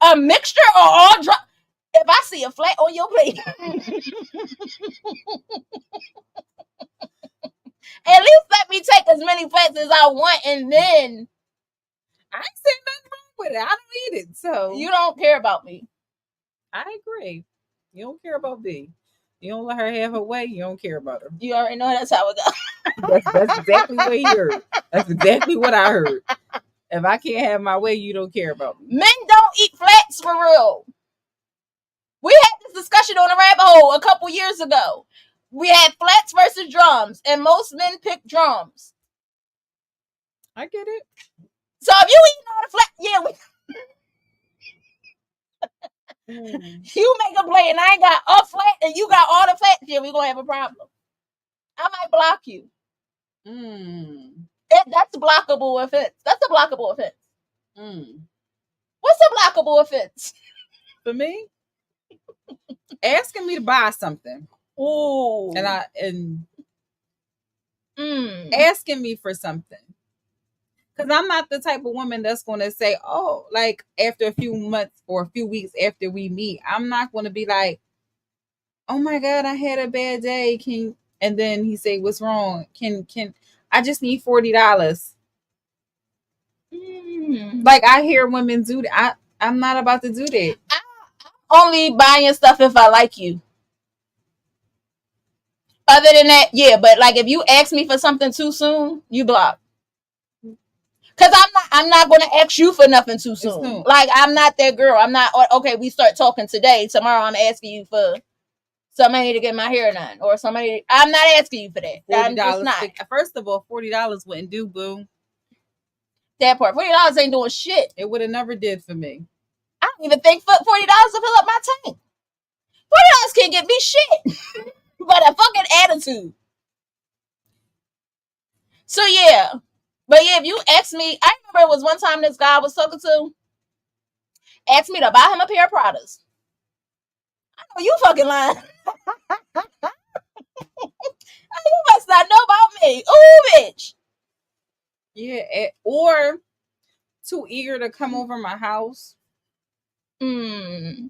Speaker 3: a mixture or all drums. If I see a flat on your plate, at least let me take as many flats as I want, and then
Speaker 2: I ain't saying nothing wrong with it. I don't eat it, so
Speaker 3: you don't care about me.
Speaker 2: I agree. You don't care about B. You don't let her have her way. You don't care about her.
Speaker 3: You already know that's how it goes.
Speaker 2: That's exactly what he heard. That's exactly what I heard. If I can't have my way, you don't care about me.
Speaker 3: Men don't eat flats for real. We had this discussion on the rabbit hole a couple years ago. We had flats versus drums, and most men pick drums.
Speaker 2: I get it.
Speaker 3: So if you eating all the flats, you make a play, and I ain't got a flat, and you got all the flats, yeah, we're gonna have a problem. I might block you. That's a blockable offense. That's a blockable offense. What's a blockable offense?
Speaker 2: For me? Asking me to buy something.
Speaker 3: Ooh.
Speaker 2: And asking me for something. Because I'm not the type of woman that's going to say, oh, like after a few months or a few weeks after we meet, I'm not going to be like, oh my God, I had a bad day. And then he say, what's wrong? I just need $40. Like I hear women do that. I'm not about to do that.
Speaker 3: Only buying stuff if I like you. Other than that, yeah, but like if you ask me for something too soon, you block. Cause I'm not gonna ask you for nothing too soon. Like I'm not that girl. I'm not okay. We start talking today. Tomorrow I'm asking you for some money to get my hair done or somebody. I'm not asking you for that. I'm just not.
Speaker 2: First of all, $40 wouldn't do, boo.
Speaker 3: That part, $40 ain't doing shit.
Speaker 2: It would have never did for me.
Speaker 3: I don't even think $40 to fill up my tank. $40 can't get me shit, but a fucking attitude. So yeah. But yeah, if you ask me, I remember it was one time this guy I was talking to asked me to buy him a pair of Pradas. I know you fucking lying. You must not know about me. Ooh, bitch.
Speaker 2: Yeah, or too eager to come over my house. It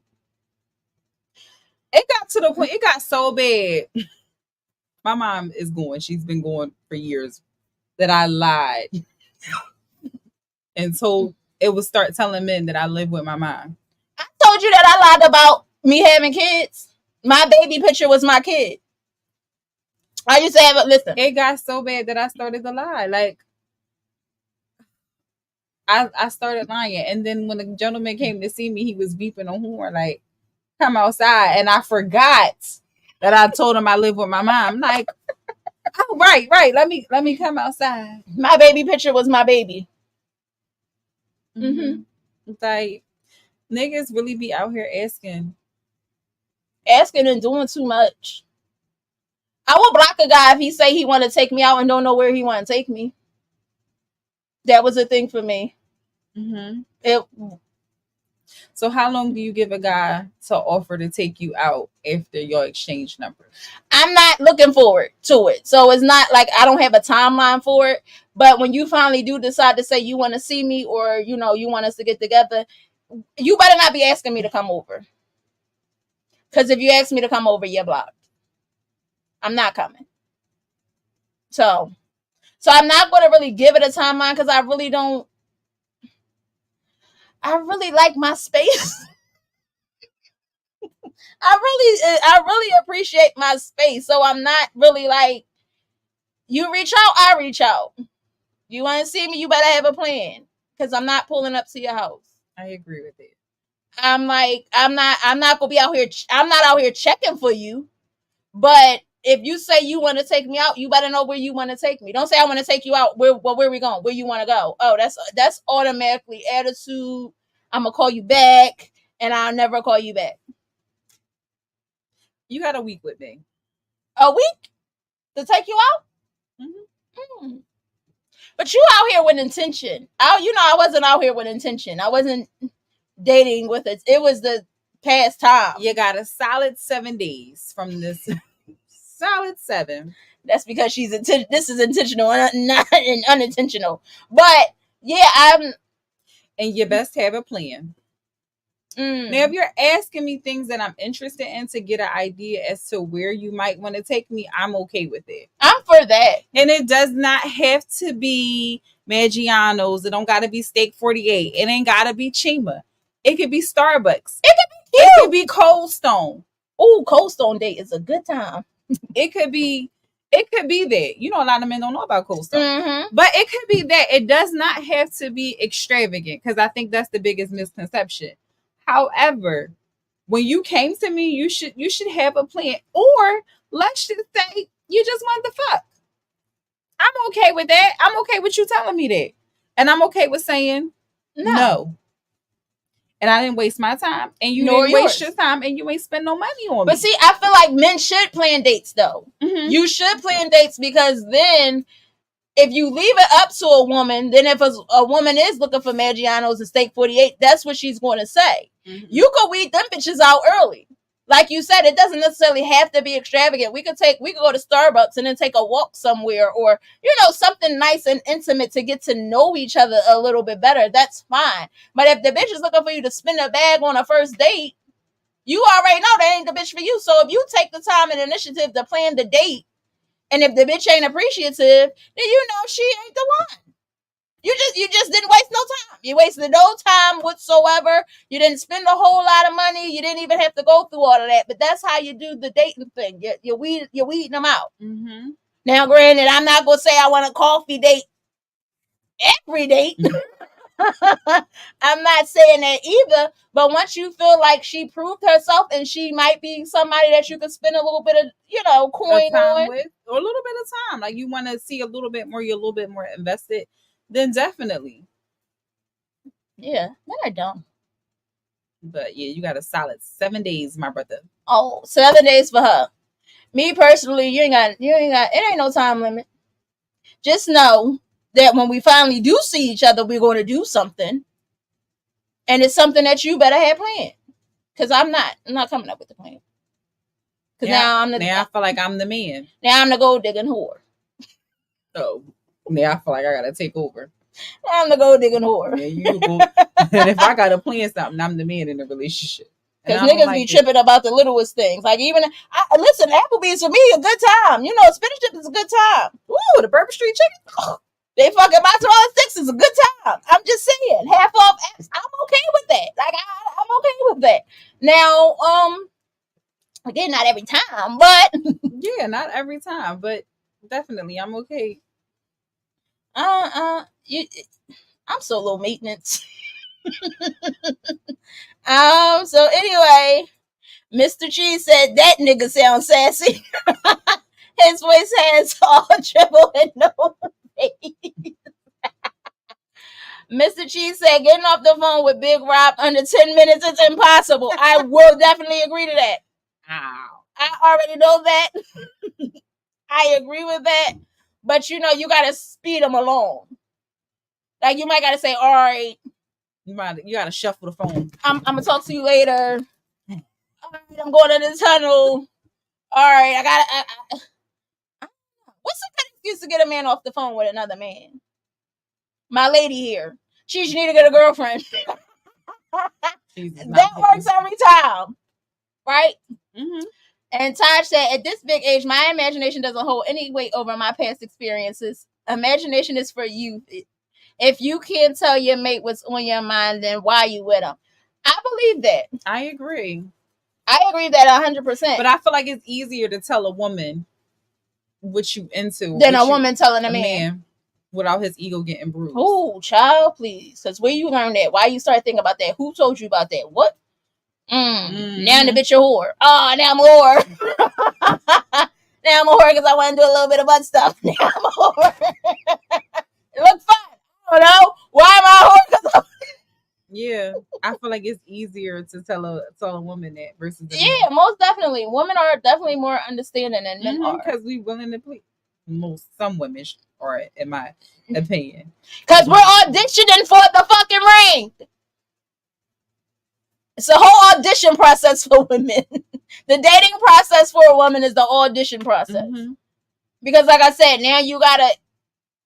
Speaker 2: got to the point, it got so bad. My mom is going. She's been going for years. That I lied and told it would start telling men that I live with my mom.
Speaker 3: I told you that I lied about me having kids. My baby picture was my kid. I used to have it. Listen,
Speaker 2: it got so bad that I started to lie. Like I started lying, and then when the gentleman came to see me, he was beeping a horn like, "Come outside," and I forgot that I told him I live with my mom. Like. Oh, right. Let me come outside.
Speaker 3: My baby picture was my baby.
Speaker 2: It's like niggas really be out here asking
Speaker 3: and doing too much. I will block a guy if he say he want to take me out and don't know where he want to take me. That was a thing for me.
Speaker 2: So how long do you give a guy to offer to take you out after your exchange numbers?
Speaker 3: I'm not looking forward to it. So it's not like I don't have a timeline for it. But when you finally do decide to say you want to see me or, you know, you want us to get together, you better not be asking me to come over. Because if you ask me to come over, you're blocked. I'm not coming. So I'm not going to really give it a timeline because I really like my space. I really appreciate my space. So I'm not really like, you reach out, I reach out. You want to see me, you better have a plan. Because I'm not pulling up to your house.
Speaker 2: I agree with it.
Speaker 3: I'm like, I'm not gonna be out here. I'm not out here checking for you. But if you say you want to take me out, you better know where you want to take me. Don't say I want to take you out. Where are we going? Where you want to go? Oh, that's automatically attitude. I'm gonna call you back, and I'll never call you back.
Speaker 2: You got a week with me.
Speaker 3: A week to take you out? But you out here with intention. I wasn't out here with intention. I wasn't dating with it. It was the past time.
Speaker 2: You got a solid 7 days from this. Solid 7.
Speaker 3: That's because this is intentional and not unintentional. But yeah,
Speaker 2: and you best have a plan. Now, if you're asking me things that I'm interested in to get an idea as to where you might want to take me, I'm okay with it.
Speaker 3: I'm for that.
Speaker 2: And it does not have to be Maggiano's. It don't got to be Steak 48. It ain't got to be Chima. It could be Starbucks.
Speaker 3: It could be cute.
Speaker 2: It could be Cold Stone.
Speaker 3: Ooh, Cold Stone date is a good time.
Speaker 2: It could be that. You know, a lot of men don't know about Cold Stone. But it could be that. It does not have to be extravagant because I think that's the biggest misconception. However, when you came to me, you should have a plan. Or let's just say you just want the fuck. I'm okay with that. I'm okay with you telling me that. And I'm okay with saying no. And I didn't waste my time. And you didn't waste your time. And you ain't spend no money on me.
Speaker 3: But see, I feel like men should plan dates, though. You should plan dates because then if you leave it up to a woman, then if a woman is looking for Maggiano's and Steak 48, that's what she's going to say. You could weed them bitches out early. like you said, it doesn't necessarily have to be extravagant. We could go to Starbucks and then take a walk somewhere, or something nice and intimate to get to know each other a little bit better. That's fine. But if the bitch is looking for you to spend a bag on a first date, you already know that ain't the bitch for you. So if you take the time and initiative to plan the date, and if the bitch ain't appreciative, then she ain't the one. You just didn't waste no time. You wasted no time whatsoever. You didn't spend a whole lot of money. You didn't even have to go through all of that. But that's how you do the dating thing. You're weeding them out.
Speaker 2: Mm-hmm.
Speaker 3: Now, granted, I'm not gonna say I want a coffee date every date. I'm not saying that either. But once you feel like she proved herself and she might be somebody that you could spend a little bit of coin on
Speaker 2: with, or a little bit of time, like you want to see a little bit more, you're a little bit more invested, then definitely.
Speaker 3: Yeah, men are dumb.
Speaker 2: But yeah, you got a solid 7 days, my brother.
Speaker 3: Oh, 7 days for her. Me personally, you ain't got. It ain't no time limit. Just know that when we finally do see each other, we're going to do something, and it's something that you better have planned. Because I'm not coming up with the plan. Because now
Speaker 2: I feel like I'm the man.
Speaker 3: Now I'm the gold digging whore.
Speaker 2: Oh, now I feel like I gotta take over.
Speaker 3: I'm the gold digging whore.
Speaker 2: Yeah, you go. And if I gotta plan something, I'm the man in the relationship.
Speaker 3: Because niggas be tripping about the littlest things. Like listen, Applebee's for me a good time. Spinach dip is a good time.
Speaker 2: Ooh, the Bourbon Street chicken.
Speaker 3: They fucking mozzarella sticks is a good time. I'm just saying, half off apps. I'm okay with that. Like I'm okay with that. Now, again, not every time, but
Speaker 2: yeah, not every time, but definitely I'm okay.
Speaker 3: I'm so low maintenance. So anyway, Mr. Cheese said that nigga sounds sassy. His voice has all dribble and no face. Mr. Cheese said getting off the phone with Big Rob under 10 minutes is impossible. I will definitely agree to that.
Speaker 2: Ow.
Speaker 3: I already know that. I agree with that. But you gotta speed them along. Like you might gotta say, all right.
Speaker 2: You gotta shuffle the phone.
Speaker 3: I'm gonna talk to you later. All right, I'm going to the tunnel. All right, I gotta. What's a good excuse to get a man off the phone with another man? My lady here. You need to get a girlfriend. That works every time, right?
Speaker 2: Mm-hmm.
Speaker 3: And Taj said, at this big age, my imagination doesn't hold any weight over my past experiences. Imagination is for youth. If you can't tell your mate what's on your mind, then why you with them? I believe that.
Speaker 2: I agree.
Speaker 3: I agree that 100%.
Speaker 2: But I feel like it's easier to tell a woman what you into
Speaker 3: than a woman telling a man
Speaker 2: without his ego getting bruised.
Speaker 3: Oh, child, please. Because where you learn that? Why you start thinking about that? Who told you about that? What? Now the bitch a whore. Oh, now I'm a whore. Now I'm a whore because I want to do a little bit of butt stuff. Now I'm a whore. It looks fun. I don't know. Why am I a whore?
Speaker 2: Yeah, I feel like it's easier to tell a woman that versus
Speaker 3: man. Most definitely. Women are definitely more understanding than men are.
Speaker 2: Because we willing to please. Some women are, in my opinion.
Speaker 3: Because we're auditioning for the fucking ring. It's a whole audition process for women. The dating process for a woman is the audition process. Mm-hmm. Because like I said, now you gotta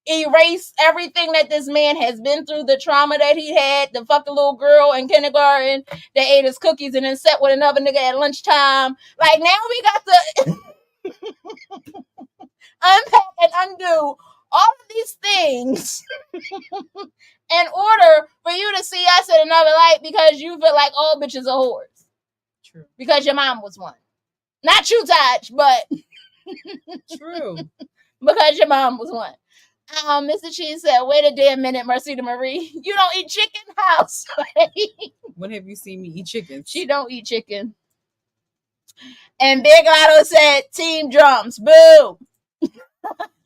Speaker 3: erase everything that this man has been through, the trauma that he had, the fucking little girl in kindergarten that ate his cookies and then sat with another nigga at lunchtime. Like now we got to unpack and undo all of these things in order for you to see us in another light, because you feel like all bitches are whores.
Speaker 2: True.
Speaker 3: Because your mom was one. Not you, Taj, but
Speaker 2: true.
Speaker 3: Because your mom was one. Mr. Cheese said, wait a damn minute, Mercita Marie. You don't eat chicken? How?
Speaker 2: When have you seen me eat chicken?
Speaker 3: She don't eat chicken. And Big Lotto said, team drums. Boo.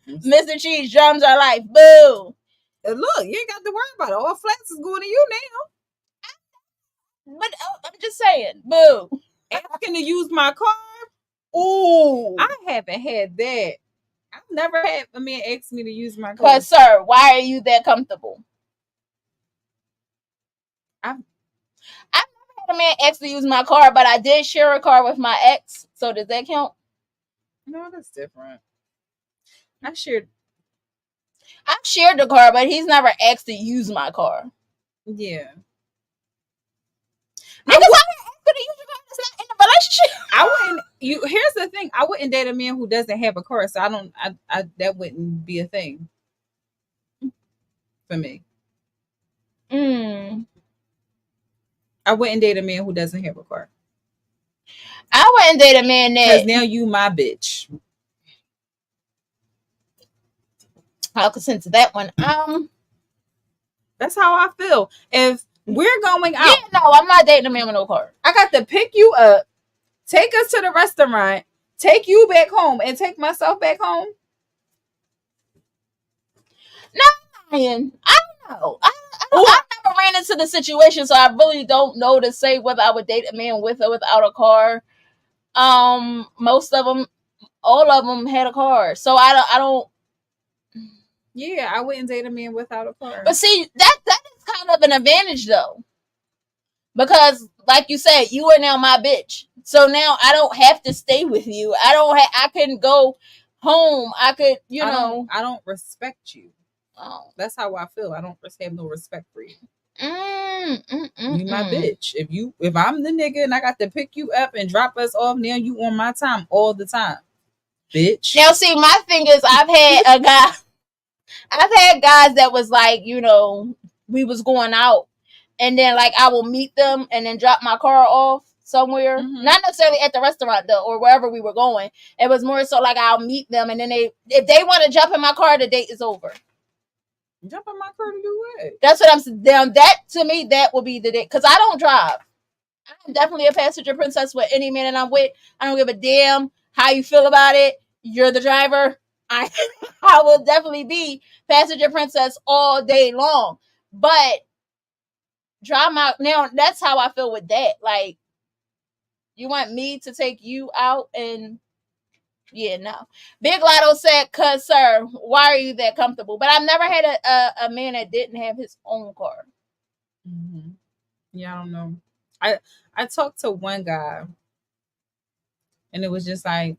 Speaker 3: Mr. Cheese, drums are life. Boo.
Speaker 2: And look, you ain't got to worry about it. All flats is going to you
Speaker 3: now. But I'm just saying, boo.
Speaker 2: Asking to use my car?
Speaker 3: Ooh.
Speaker 2: I haven't had that. I've never had a man ask me to use my car.
Speaker 3: Because, sir, why are you that comfortable? I've never had a man asked to use my car, but I did share a car with my ex. So does that count?
Speaker 2: No, that's different. I shared.
Speaker 3: I shared the car, but he's never asked to use my car.
Speaker 2: Yeah.
Speaker 3: Niggas out here asking to use your car that's not in a relationship.
Speaker 2: I wouldn't. Here's the thing. I wouldn't date a man who doesn't have a car. So I don't. I that wouldn't be a thing for me. I wouldn't date a man who doesn't have a car.
Speaker 3: I wouldn't date a man that.
Speaker 2: Because now you my bitch.
Speaker 3: I'll consent to that one.
Speaker 2: That's how I feel. If we're going out,
Speaker 3: yeah, no, I'm not dating a man with no car.
Speaker 2: I got to pick you up, take us to the restaurant, take you back home, and take myself back home.
Speaker 3: No, Ryan, I don't know. I never ran into the situation, so I really don't know to say whether I would date a man with or without a car. Most of them, all of them had a car, so I don't.
Speaker 2: Yeah, I wouldn't date a man without a car.
Speaker 3: But see, that is kind of an advantage though, because like you said, you are now my bitch. So now I don't have to stay with you. I can go home. I could,
Speaker 2: I don't respect you. Oh, that's how I feel. I don't have no respect for you. You my bitch. If I'm the nigga and I got to pick you up and drop us off, now you on my time all the time, bitch.
Speaker 3: Now see, my thing is, I've had guys that was like, we was going out, and then like I will meet them and then drop my car off somewhere, not necessarily at the restaurant though, or wherever we were going. It was more so like I'll meet them, and then if they want to jump in my car, the date is over.
Speaker 2: Jump in my car to do what?
Speaker 3: That's what I'm saying. That to me, that will be the date, because I don't drive. I'm definitely a passenger princess with any man that I'm with. I don't give a damn how you feel about it. You're the driver. I will definitely be passenger princess all day long. But now that's how I feel with that. Like, you want me to take you out and yeah, no. Big Lotto said, "Cause sir, why are you that comfortable?" But I've never had a man that didn't have his own car.
Speaker 2: Yeah, I don't know. I talked to one guy, and it was just like,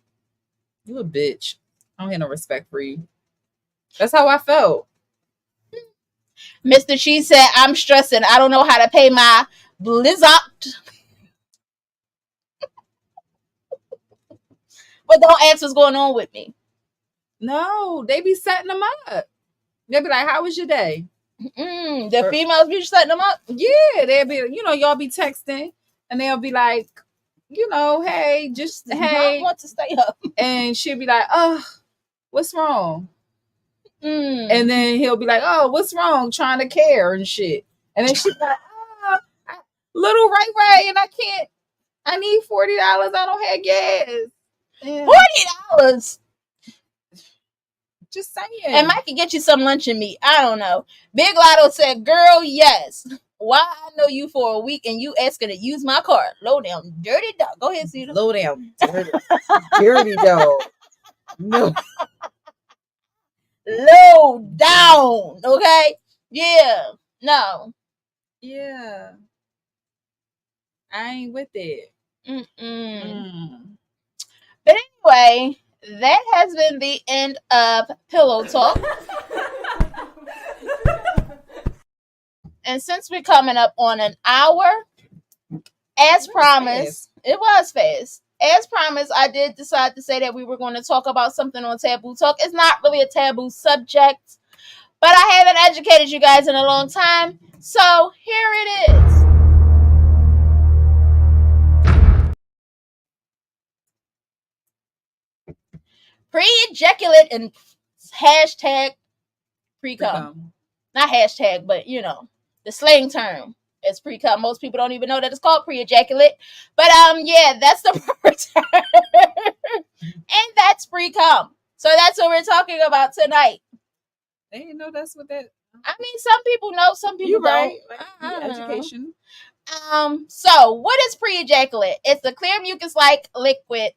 Speaker 2: you a bitch. I don't have no respect for you. That's how I felt.
Speaker 3: Mr. Cheese said, "I'm stressing. I don't know how to pay my blizzard." But don't ask what's going on with me.
Speaker 2: No, they be setting them up. They be like, "How was your day?"
Speaker 3: The females be setting them up.
Speaker 2: Yeah, they'll be, y'all be texting, and they'll be like, hey, just hey,
Speaker 3: I want to stay up,
Speaker 2: and she'll be like, "Oh, what's wrong?" And then he'll be like, "Oh, what's wrong?" Trying to care and shit, and then she'll be like, "Oh, little right, and I need $40. I don't have gas."
Speaker 3: $40.
Speaker 2: Just saying.
Speaker 3: And Mike can get you some lunch and meat. I don't know. Big Lotto said, "Girl, yes. Why I know you for a week and you asking to use my car? Low down, dirty dog." Go ahead, Cedar.
Speaker 2: Low down, dirty dog. No.
Speaker 3: Low down. Okay. Yeah. No.
Speaker 2: Yeah. I ain't with it.
Speaker 3: But anyway, that has been the end of Pillow Talk. And since we're coming up on an hour, as promised, it was fast. As promised, I did decide to say that we were going to talk about something on Taboo Talk. It's not really a taboo subject, but I haven't educated you guys in a long time. So here it is. Pre-ejaculate and hashtag pre-cum. Not hashtag, but the slang term is pre-cum. Most people don't even know that it's called pre-ejaculate. But yeah, that's the proper term. And that's pre-cum. So that's what we're talking about tonight.
Speaker 2: They didn't know that's what that.
Speaker 3: I mean, some people know, some people don't.
Speaker 2: Right. Education.
Speaker 3: So what is pre-ejaculate? It's a clear mucus-like liquid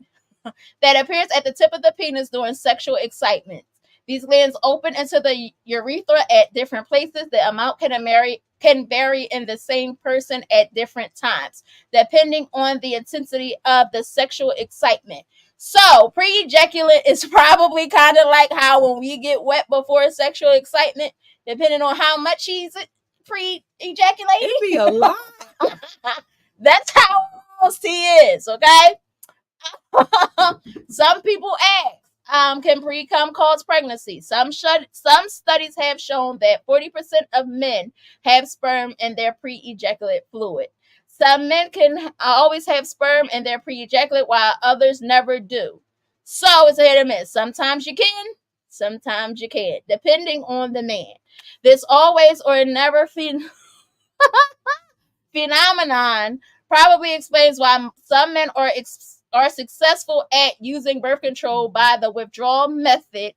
Speaker 3: that appears at the tip of the penis during sexual excitement. These glands open into the urethra at different places. The amount can can vary in the same person at different times, depending on the intensity of the sexual excitement. So, pre-ejaculate is probably kind of like how when we get wet before sexual excitement, depending on how much he's pre-ejaculating.
Speaker 2: It'd be a lot.
Speaker 3: That's how most he is, okay? Some people ask, can pre-cum cause pregnancy? Some studies have shown that 40% of men have sperm in their pre-ejaculate fluid. Some men can always have sperm in their pre-ejaculate while others never do. So it's a hit or miss. Sometimes you can, sometimes you can't, depending on the man. This always or never phenomenon probably explains why some men are successful at using birth control by the withdrawal method,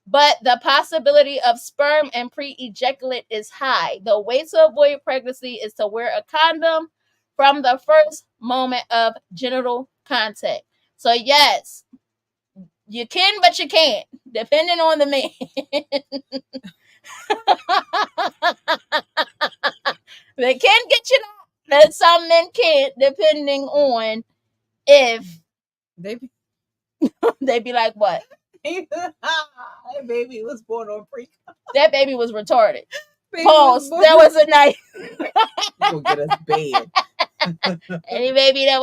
Speaker 3: but the possibility of sperm and pre-ejaculate is high. The way to avoid pregnancy is to wear a condom from the first moment of genital contact. So yes, you can, but you can't, depending on the man. They can get you out, and some men can't, depending on if
Speaker 2: They be,
Speaker 3: they be like, what?
Speaker 2: that baby was born on pre.
Speaker 3: That baby was retarded.
Speaker 2: Baby
Speaker 3: Pause.
Speaker 2: born-
Speaker 3: That was a night.
Speaker 2: Go get us bed.
Speaker 3: Any baby that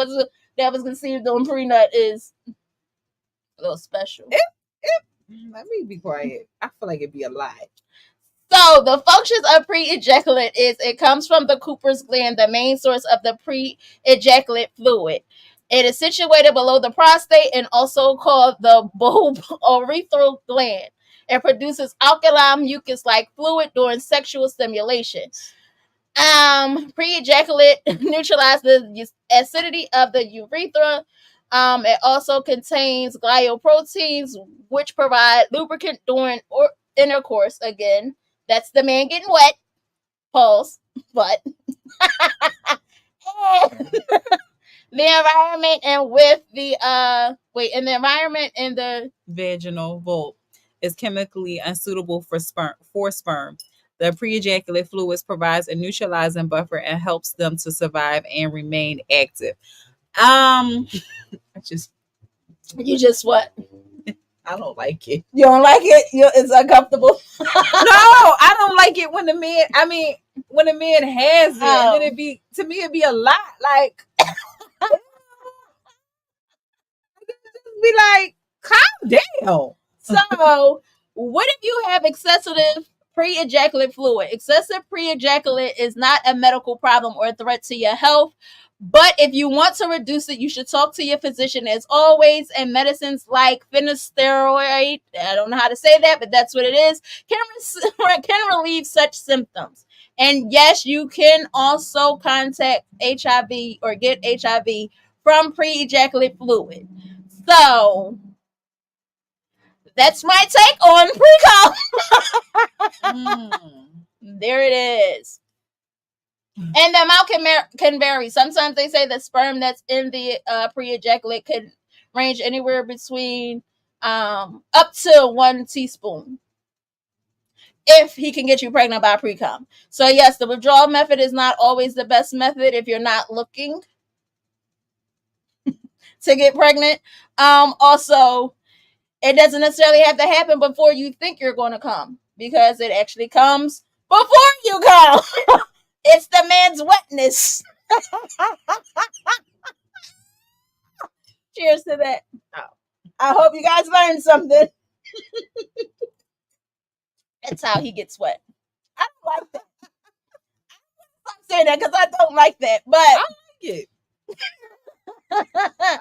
Speaker 3: was conceived on prenut is a little special.
Speaker 2: Let me be quiet. I feel like it'd be a lot.
Speaker 3: So the functions of pre-ejaculate is it comes from the Cooper's gland, the main source of the pre-ejaculate fluid. It is situated below the prostate and also called the bulb urethral gland. It produces alkaline mucus-like fluid during sexual stimulation. Pre-ejaculate neutralizes the acidity of the urethra. It also contains glyoproteins, which provide lubricant during intercourse. Again, that's the man getting wet. Pause. But the environment and with the the environment and the
Speaker 2: Vaginal bulb is chemically unsuitable for sperm. The pre-ejaculate fluids provides a neutralizing buffer and helps them to survive and remain active. I
Speaker 3: you just what?
Speaker 2: I don't like it.
Speaker 3: You don't like it? It's uncomfortable.
Speaker 2: No, I don't like it when the man. I mean, when a man has it, and then it'd be a lot. Like, be like, calm down.
Speaker 3: So, what if you have excessive pre-ejaculate fluid? Excessive pre-ejaculate is not a medical problem or a threat to your health. But if you want to reduce it, you should talk to your physician as always. And medicines like finasteride, I don't know how to say that, but that's what it is, can relieve such symptoms. And yes, you can also contact HIV or get HIV from pre-ejaculate fluid. So that's my take on pre-com. There it is. And the amount can vary. Sometimes they say the sperm that's in the pre-ejaculate could range anywhere between up to 1 teaspoon if he can get you pregnant by pre-com. So yes, the withdrawal method is not always the best method if you're not looking to get pregnant. Also, it doesn't necessarily have to happen before you think you're going to come, because it actually comes before you come. It's the man's wetness. Cheers to that. Oh. I hope you guys learned something. That's how he gets wet. I don't like that. I'm saying that because I don't like that, but
Speaker 2: I like it.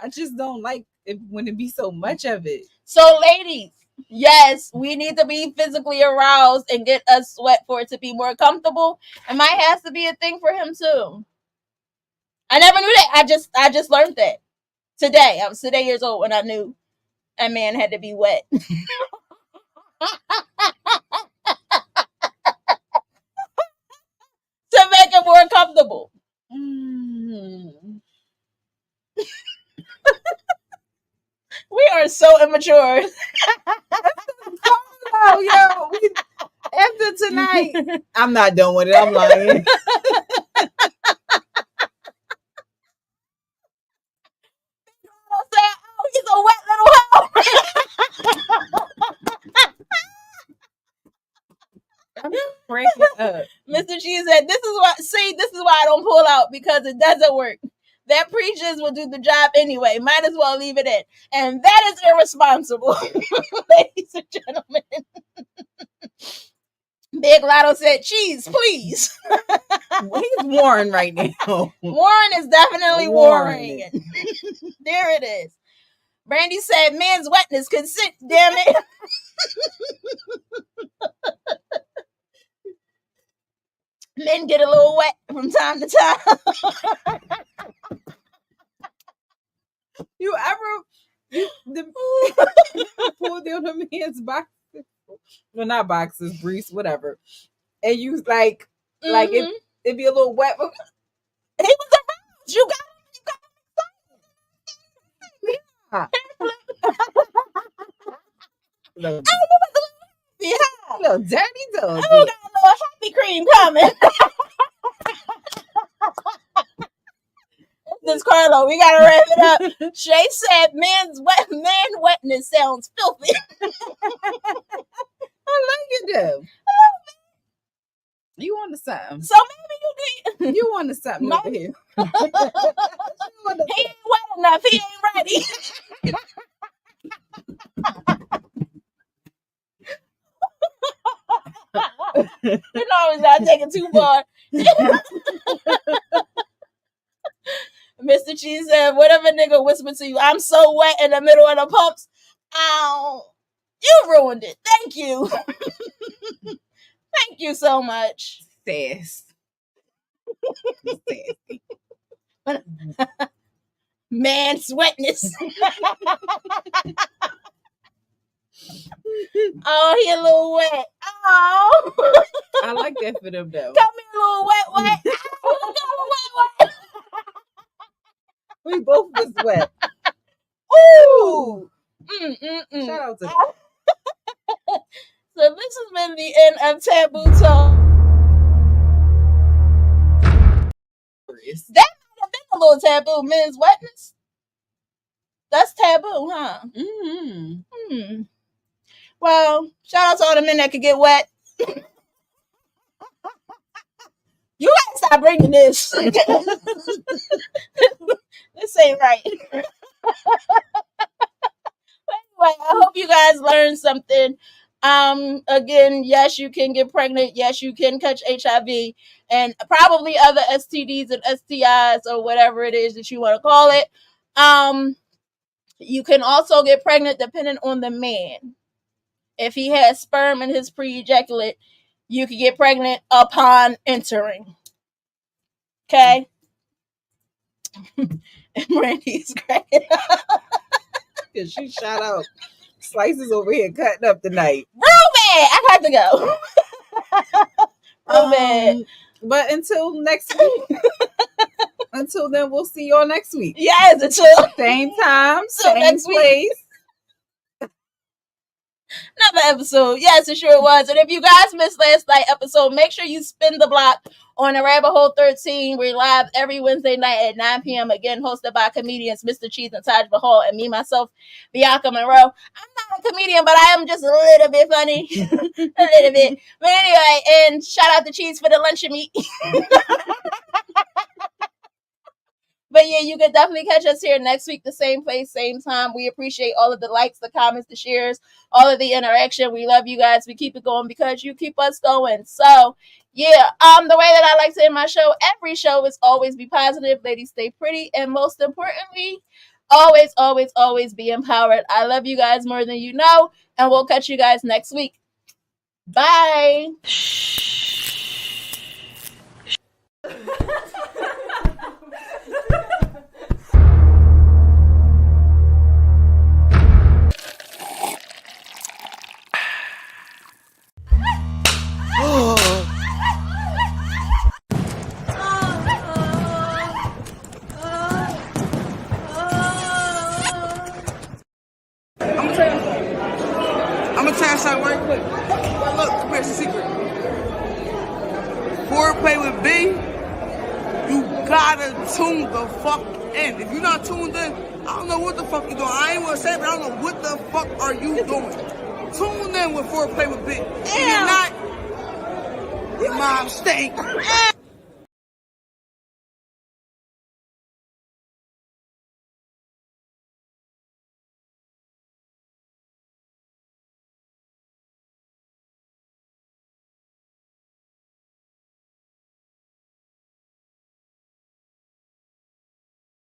Speaker 2: I just don't like it when it be so much of it.
Speaker 3: So, ladies, yes, we need to be physically aroused and get us sweat for it to be more comfortable. It might have to be a thing for him too. I never knew that. I just learned that today. I was today years old when I knew a man had to be wet. To make it more comfortable. We are so immature.
Speaker 2: Oh, yo, After tonight, I'm not done with it. I'm lying.
Speaker 3: Oh, he's a wet little hoe.
Speaker 2: I'm breaking up.
Speaker 3: Mr. Cheese said, this is why I don't pull out, because it doesn't work. That preachers will do the job anyway. Might as well leave it in. And that is irresponsible, ladies and gentlemen. Big Lotto said, cheese, please.
Speaker 2: He's Warren right now.
Speaker 3: Warren is definitely warring. There it is. Brandy said, man's wetness consent, damn it. Men get a little wet from time to time.
Speaker 2: You ever pull down a man's boxes? Well, not boxes, briefs, whatever. And you like it'd be a little wet.
Speaker 3: He was around. You got
Speaker 2: Little dirty dog.
Speaker 3: Oh, got a little happy cream coming. This Carlo, we gotta wrap it up. Shay said, man wetness sounds filthy.
Speaker 2: I like it though. You want something?
Speaker 3: So maybe you did.
Speaker 2: You want something over here?
Speaker 3: He ain't wet enough. He ain't ready. You know he's not taking too far. Mr. Cheese said, whatever nigga whisper to you, I'm so wet in the middle of the pumps. Ow. You ruined it. Thank you. Thank you so much.
Speaker 2: Sass.
Speaker 3: Man's wetness. Oh, he a little wet. Oh.
Speaker 2: I like that for them though.
Speaker 3: Got me a little wet. Oh, got a wet.
Speaker 2: We both was wet.
Speaker 3: Ooh.
Speaker 2: Shout out to
Speaker 3: So this has been the end of Taboo Talk. That might have been a little taboo. Men's wetness. That's taboo, huh?
Speaker 2: Mm-hmm.
Speaker 3: Well, shout out to all the men that could get wet. You gotta stop bringing this. This ain't right. Anyway, I hope you guys learned something. Again, yes, you can get pregnant. Yes, you can catch HIV and probably other STDs and STIs or whatever it is that you want to call it. You can also get pregnant depending on the man. If he has sperm in his pre-ejaculate, you can get pregnant upon entering. Okay? And Randy's cracking up.
Speaker 2: Because she shot out slices over here cutting up tonight.
Speaker 3: Real bad. I got to go. Real bad.
Speaker 2: But until next week. Until then, we'll see y'all next week.
Speaker 3: Yes, until
Speaker 2: same time, same
Speaker 3: next
Speaker 2: place.
Speaker 3: Week. Another episode. Yes, it sure was. And if you guys missed last night's episode, make sure you spin the block on the Rabbit Hole 13. We're live every Wednesday night at 9 p.m. Again, hosted by comedians Mr. Cheese and Taj Mahal and me, myself, Bianca Monroe. I'm not a comedian, but I am just a little bit funny. A little bit. But anyway, and shout out to Cheese for the luncheon meat. But yeah, you can definitely catch us here next week, the same place, same time. We appreciate all of the likes, the comments, the shares, all of the interaction. We love you guys. We keep it going because you keep us going. So yeah, the way that I like to end my show, every show is always be positive. Ladies, stay pretty. And most importantly, always, always, always be empowered. I love you guys more than you know. And we'll catch you guys next week. Bye.
Speaker 1: I'm gonna tell you something right quick. Look, here's the secret. the fuck in. If you're not tuned in, I don't know what the fuck you doing. I ain't want to say it, but I don't know what the fuck are you doing. Tune in with Foreplay with Big. If you're not, your mom stink.